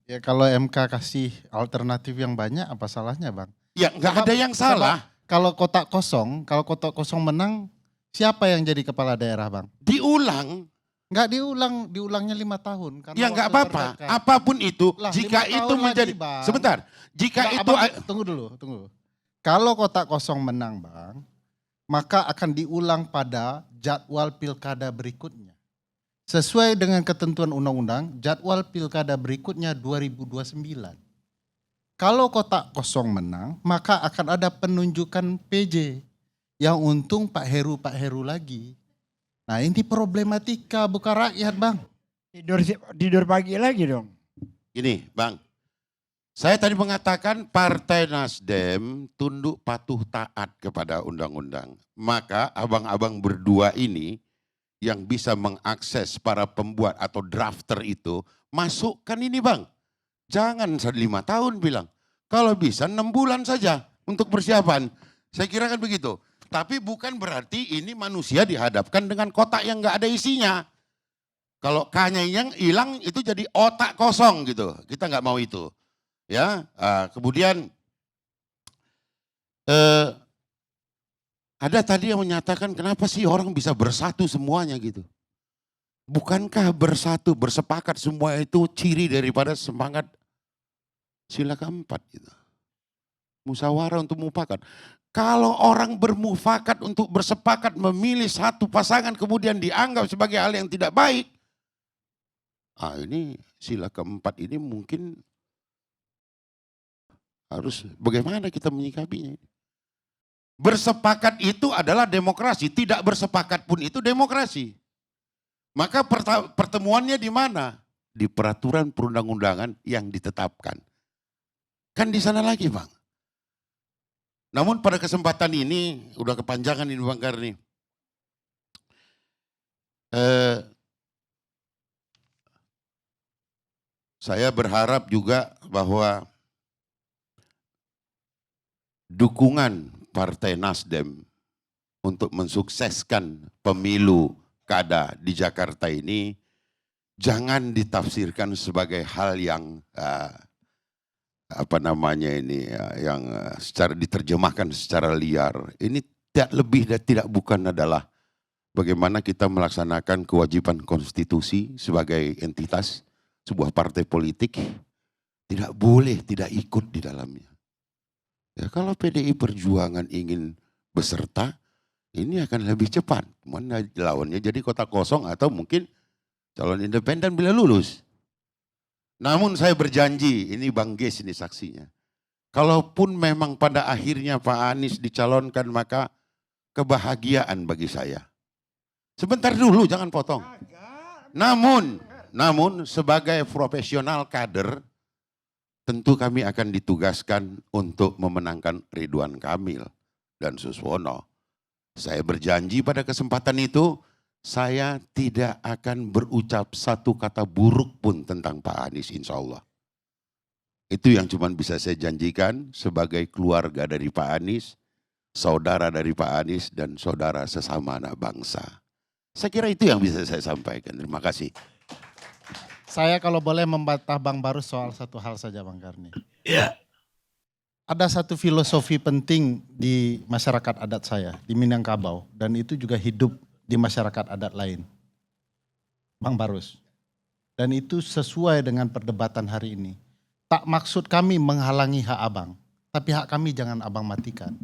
Ya kalau MK kasih alternatif yang banyak, apa salahnya Bang? Ya nggak ada yang salah. Kalau kotak kosong menang, siapa yang jadi kepala daerah Bang? Diulang. Nggak diulangnya 5 tahun. Karena Ya nggak waktu apa-apa, terdekat. apapun itu, Lah, jika 5 itu tahun menjadi, lagi, Bang. sebentar, jika Nggak, itu, tunggu dulu. Kalau kotak kosong menang Bang, maka akan diulang pada jadwal pilkada berikutnya. Sesuai dengan ketentuan undang-undang, jadwal pilkada berikutnya 2029. Kalau kotak kosong menang, maka akan ada penunjukan PJ. Yang untung Pak Heru lagi. Nah ini problematika bukan rakyat Bang. Tidur pagi lagi dong. Gini Bang, saya tadi mengatakan Partai Nasdem tunduk patuh taat kepada undang-undang. Maka abang-abang berdua ini yang bisa mengakses para pembuat atau drafter itu, masukkan ini Bang. Jangan 5 tahun bilang. Kalau bisa 6 bulan saja untuk persiapan. Saya kira kan begitu. Tapi bukan berarti ini manusia dihadapkan dengan kotak yang nggak ada isinya. Kalau K-nya yang hilang itu jadi otak kosong gitu. Kita nggak mau itu. Ya, kemudian ada tadi yang menyatakan kenapa sih orang bisa bersatu semuanya gitu. Bukankah bersatu, bersepakat semua itu ciri daripada semangat sila keempat gitu. Musyawarah untuk mufakat. Kalau orang bermufakat untuk bersepakat memilih satu pasangan kemudian dianggap sebagai hal yang tidak baik. Ini sila keempat ini mungkin harus bagaimana kita menyikapinya. Bersepakat itu adalah demokrasi, tidak bersepakat pun itu demokrasi. Maka pertemuannya di mana? Di peraturan perundang-undangan yang ditetapkan. Kan di sana lagi Bang. Namun pada kesempatan ini, udah kepanjangan ini Bang Karni. Saya berharap juga bahwa dukungan Partai Nasdem untuk mensukseskan pemilu kada di Jakarta ini jangan ditafsirkan sebagai hal yang yang secara diterjemahkan secara liar. Ini tidak lebih dan tidak bukan adalah bagaimana kita melaksanakan kewajiban konstitusi sebagai entitas sebuah partai politik, tidak boleh tidak ikut di dalamnya. Ya, kalau PDI Perjuangan ingin beserta, ini akan lebih cepat. Mana lawannya jadi kotak kosong atau mungkin calon independen bila lulus. Namun saya berjanji, ini Bang Ges ini saksinya. Kalaupun memang pada akhirnya Pak Anies dicalonkan, maka kebahagiaan bagi saya. Sebentar dulu, jangan potong. Namun sebagai profesional kader, tentu kami akan ditugaskan untuk memenangkan Ridwan Kamil dan Suswono. Saya berjanji pada kesempatan itu, saya tidak akan berucap satu kata buruk pun tentang Pak Anies, insya Allah. Itu yang cuma bisa saya janjikan sebagai keluarga dari Pak Anies, saudara dari Pak Anies, dan saudara sesama anak bangsa. Saya kira itu yang bisa saya sampaikan. Terima kasih. Saya kalau boleh membantah Bang Barus soal satu hal saja Bang Karni. Ya. Ada satu filosofi penting di masyarakat adat saya, di Minangkabau. Dan itu juga hidup di masyarakat adat lain. Bang Barus. Dan itu sesuai dengan perdebatan hari ini. Tak maksud kami menghalangi hak abang, tapi hak kami jangan abang matikan.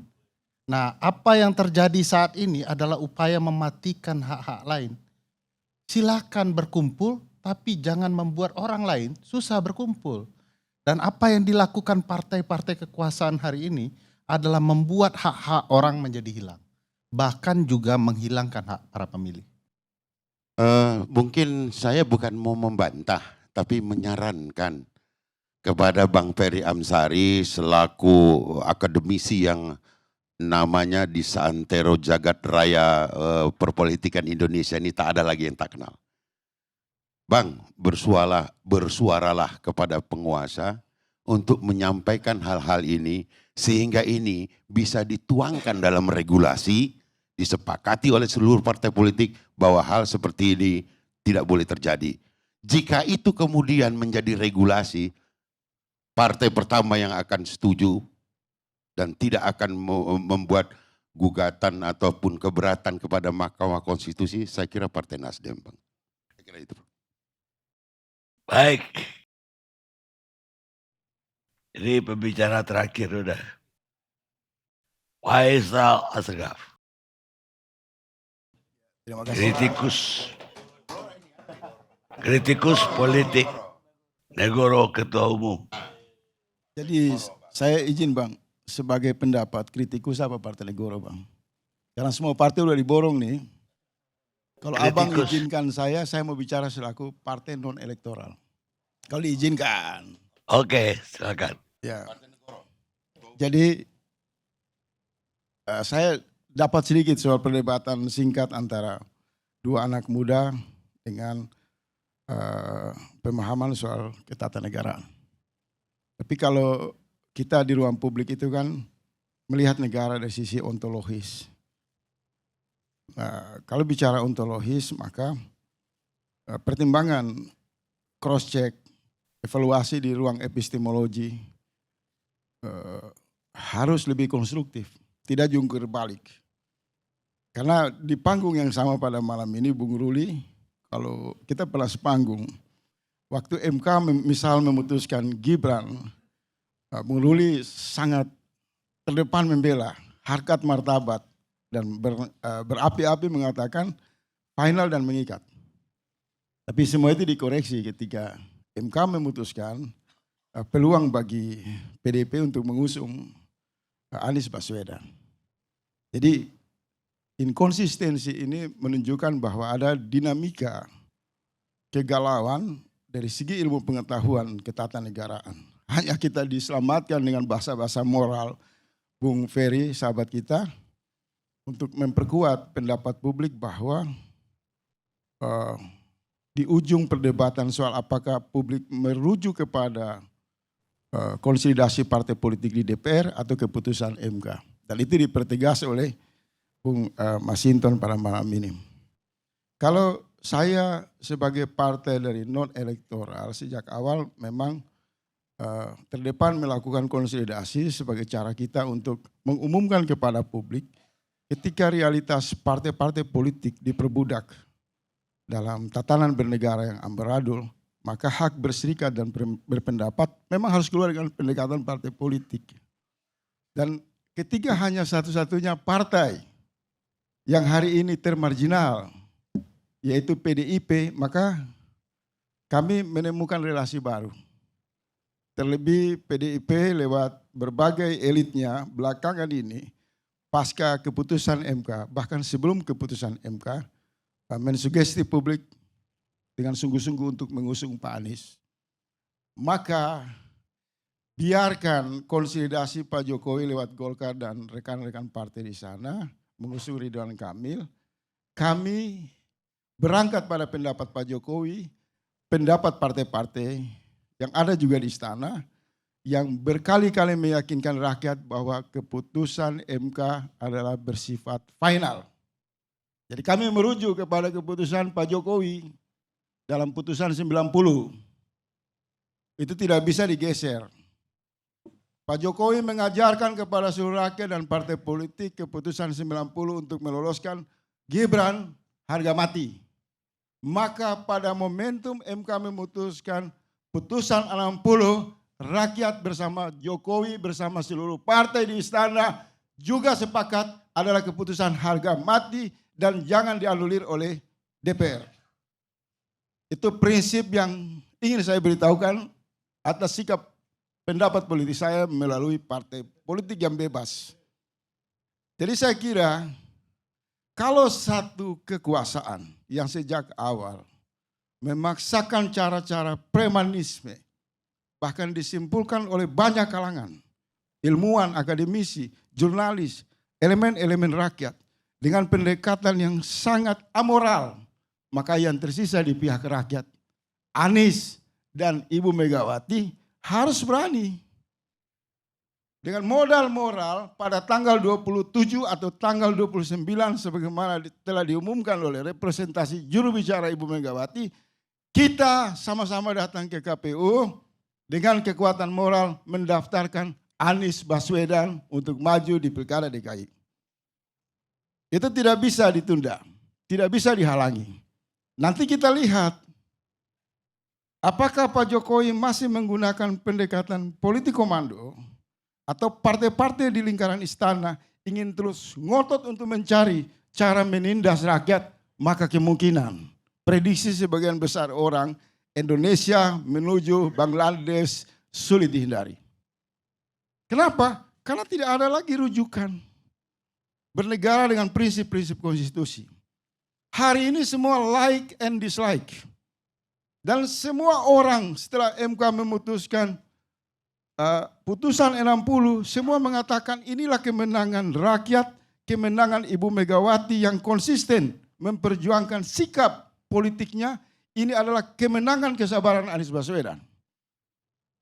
Nah, apa yang terjadi saat ini adalah upaya mematikan hak-hak lain. Silakan berkumpul, tapi jangan membuat orang lain susah berkumpul. Dan apa yang dilakukan partai-partai kekuasaan hari ini adalah membuat hak-hak orang menjadi hilang. Bahkan juga menghilangkan hak para pemilih. Mungkin saya bukan mau membantah, tapi menyarankan kepada Bang Ferry Amsari selaku akademisi yang namanya di seantero jagat raya perpolitikan Indonesia ini tak ada lagi yang tak kenal. Bang, bersuaralah kepada penguasa untuk menyampaikan hal-hal ini sehingga ini bisa dituangkan dalam regulasi, disepakati oleh seluruh partai politik bahwa hal seperti ini tidak boleh terjadi. Jika itu kemudian menjadi regulasi, partai pertama yang akan setuju dan tidak akan membuat gugatan ataupun keberatan kepada Mahkamah Konstitusi, saya kira Partai Nasdem, Bang. Saya kira itu. Baik. Ini pembicara terakhir udah. Faisal Asgaf. Terima kasih. Kritikus politik Negoro Ketua Umum. Jadi saya izin Bang, sebagai pendapat kritikus apa Partai Negoro Bang? Karena semua partai udah diborong nih. Kalau Abang izinkan saya mau bicara selaku partai non elektoral. Kalau diizinkan. Oke, silakan. Ya. Jadi saya dapat sedikit soal perdebatan singkat antara dua anak muda dengan pemahaman soal ketatanegaraan. Tapi kalau kita di ruang publik itu kan melihat negara dari sisi ontologis. Nah, kalau bicara ontologis maka pertimbangan cross check, evaluasi di ruang epistemologi harus lebih konstruktif, tidak jungkir balik. Karena di panggung yang sama pada malam ini Bung Ruli, kalau kita pernah sepanggung, waktu MK misal memutuskan Gibran, Bung Ruli sangat terdepan membela harkat martabat dan berapi-api mengatakan final dan mengikat. Tapi semua itu dikoreksi ketika MK memutuskan peluang bagi PDIP untuk mengusung Anies Baswedan. Jadi inkonsistensi ini menunjukkan bahwa ada dinamika kegalauan dari segi ilmu pengetahuan ketatanegaraan. Hanya kita diselamatkan dengan bahasa-bahasa moral Bung Ferry, sahabat kita, untuk memperkuat pendapat publik bahwa di ujung perdebatan soal apakah publik merujuk kepada konsolidasi partai politik di DPR atau keputusan MK. Dan itu dipertegas oleh Bung Masinton pada malam ini. Kalau saya sebagai partai dari non-elektoral sejak awal memang terdepan melakukan konsolidasi sebagai cara kita untuk mengumumkan kepada publik ketika realitas partai-partai politik diperbudak dalam tatanan bernegara yang amburadul, maka hak berserikat dan berpendapat memang harus keluar dengan pendekatan partai politik. Dan ketika hanya satu-satunya partai yang hari ini termarginal, yaitu PDIP, maka kami menemukan relasi baru. Terlebih PDIP lewat berbagai elitnya belakangan ini, pasca keputusan MK, bahkan sebelum keputusan MK, mensugesti publik dengan sungguh-sungguh untuk mengusung Pak Anies. Maka biarkan konsolidasi Pak Jokowi lewat Golkar dan rekan-rekan partai di sana, mengusung Ridwan Kamil, kami berangkat pada pendapat Pak Jokowi, pendapat partai-partai yang ada juga di istana, yang berkali-kali meyakinkan rakyat bahwa keputusan MK adalah bersifat final. Jadi kami merujuk kepada keputusan Pak Jokowi dalam putusan 90. Itu tidak bisa digeser. Pak Jokowi mengajarkan kepada seluruh rakyat dan partai politik keputusan 90 untuk meloloskan Gibran harga mati. Maka pada momentum MK memutuskan putusan 60, rakyat bersama Jokowi bersama seluruh partai di istana juga sepakat adalah keputusan harga mati dan jangan dianulir oleh DPR. Itu prinsip yang ingin saya beritahukan atas sikap pendapat politik saya melalui partai politik yang bebas. Jadi saya kira Kalau satu kekuasaan yang sejak awal memaksakan cara-cara premanisme, bahkan disimpulkan oleh banyak kalangan, ilmuwan, akademisi, jurnalis, elemen-elemen rakyat, dengan pendekatan yang sangat amoral, maka yang tersisa di pihak rakyat, Anies dan Ibu Megawati harus berani. Dengan modal moral pada tanggal 27 atau tanggal 29 sebagaimana telah diumumkan oleh representasi juru bicara Ibu Megawati, kita sama-sama datang ke KPU dengan kekuatan moral mendaftarkan Anies Baswedan untuk maju di Pilkada DKI. Itu tidak bisa ditunda, tidak bisa dihalangi. Nanti kita lihat apakah Pak Jokowi masih menggunakan pendekatan politik komando atau partai-partai di lingkaran istana ingin terus ngotot untuk mencari cara menindas rakyat, maka kemungkinan prediksi sebagian besar orang Indonesia menuju Bangladesh sulit dihindari. Kenapa? Karena tidak ada lagi rujukan bernegara dengan prinsip-prinsip konstitusi. Hari ini semua like and dislike. Dan semua orang setelah MK memutuskan putusan 60, semua mengatakan inilah kemenangan rakyat, kemenangan Ibu Megawati yang konsisten memperjuangkan sikap politiknya. Ini adalah kemenangan kesabaran Anies Baswedan.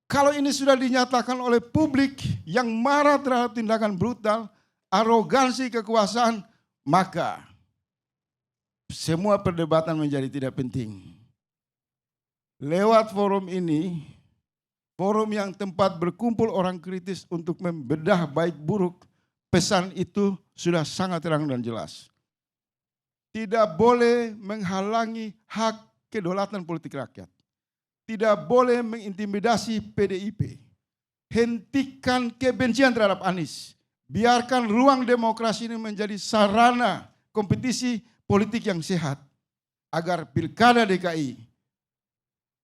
Kalau ini sudah dinyatakan oleh publik yang marah terhadap tindakan brutal, arogansi kekuasaan, maka semua perdebatan menjadi tidak penting. Lewat forum ini, forum yang tempat berkumpul orang kritis untuk membedah baik buruk, pesan itu sudah sangat terang dan jelas. Tidak boleh menghalangi hak kedaulatan politik rakyat. Tidak boleh mengintimidasi PDIP. Hentikan kebencian terhadap Anies. Biarkan ruang demokrasi ini menjadi sarana kompetisi politik yang sehat. Agar Pilkada DKI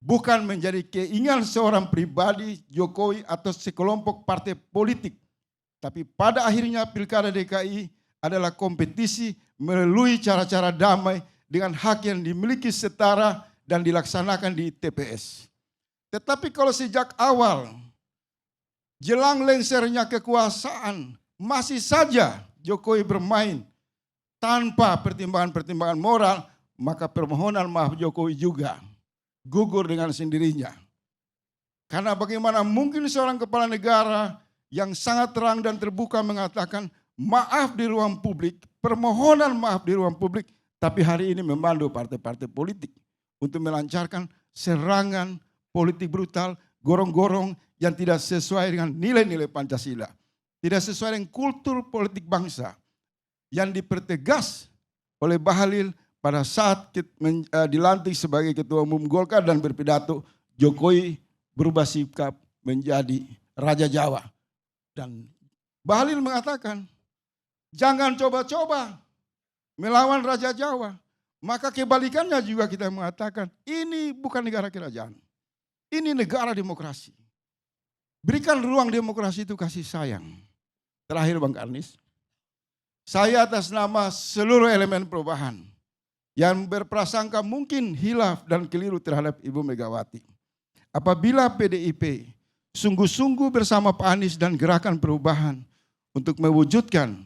bukan menjadi keinginan seorang pribadi Jokowi atau sekelompok partai politik. Tapi pada akhirnya Pilkada DKI adalah kompetisi melalui cara-cara damai dengan hak yang dimiliki setara dan dilaksanakan di TPS. Tetapi kalau sejak awal jelang lengsernya kekuasaan masih saja Jokowi bermain tanpa pertimbangan-pertimbangan moral, maka permohonan maaf Jokowi juga gugur dengan sendirinya. Karena bagaimana mungkin seorang kepala negara yang sangat terang dan terbuka mengatakan maaf di ruang publik, permohonan maaf di ruang publik, tapi hari ini memandu partai-partai politik untuk melancarkan serangan politik brutal, gorong-gorong yang tidak sesuai dengan nilai-nilai Pancasila. Tidak sesuai dengan kultur politik bangsa yang dipertegas oleh Bahlil pada saat dilantik sebagai Ketua Umum Golkar dan berpidato, Jokowi berubah sikap menjadi Raja Jawa. Dan Bahlil mengatakan, jangan coba-coba melawan Raja Jawa. Maka kebalikannya juga kita mengatakan, ini bukan negara kerajaan. Ini negara demokrasi. Berikan ruang demokrasi itu kasih sayang. Terakhir Bang Karnis, saya atas nama seluruh elemen perubahan yang berprasangka mungkin hilaf dan keliru terhadap Ibu Megawati. Apabila PDIP sungguh-sungguh bersama Pak Anies dan gerakan perubahan untuk mewujudkan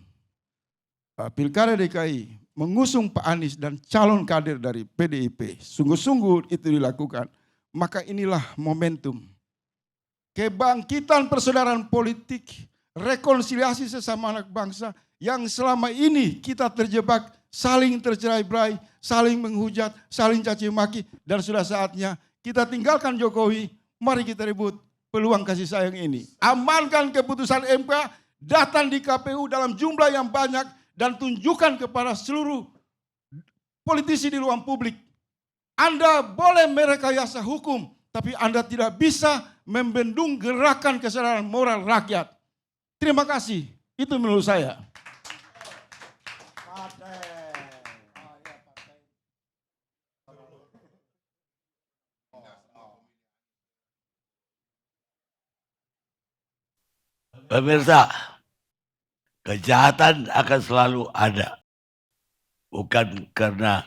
Pilkada DKI, mengusung Pak Anies dan calon kader dari PDIP, sungguh-sungguh itu dilakukan, maka inilah momentum kebangkitan persaudaraan politik, rekonsiliasi sesama anak bangsa yang selama ini kita terjebak saling tercerai-berai, saling menghujat, saling caci maki, dan sudah saatnya kita tinggalkan Jokowi, mari kita rebut peluang kasih sayang ini. Amankan keputusan MK, datang di KPU dalam jumlah yang banyak, dan tunjukkan kepada seluruh politisi di ruang publik, Anda boleh merekayasa hukum, tapi Anda tidak bisa membendung gerakan kesadaran moral rakyat. Terima kasih, itu menurut saya. Pemirsa, kejahatan akan selalu ada. bukan karena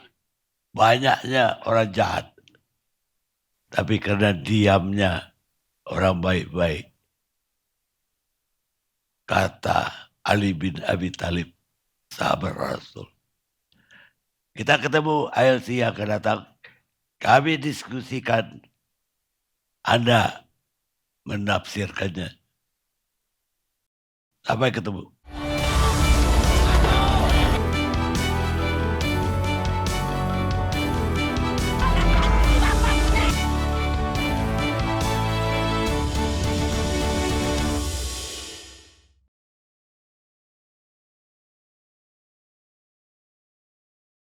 banyaknya orang jahat, tapi karena diamnya orang baik-baik. Kata Ali bin Abi Thalib, sahabat Rasul. Kita ketemu ILC yang akan datang. Kami diskusikan, Anda menafsirkannya. Sampai ketemu.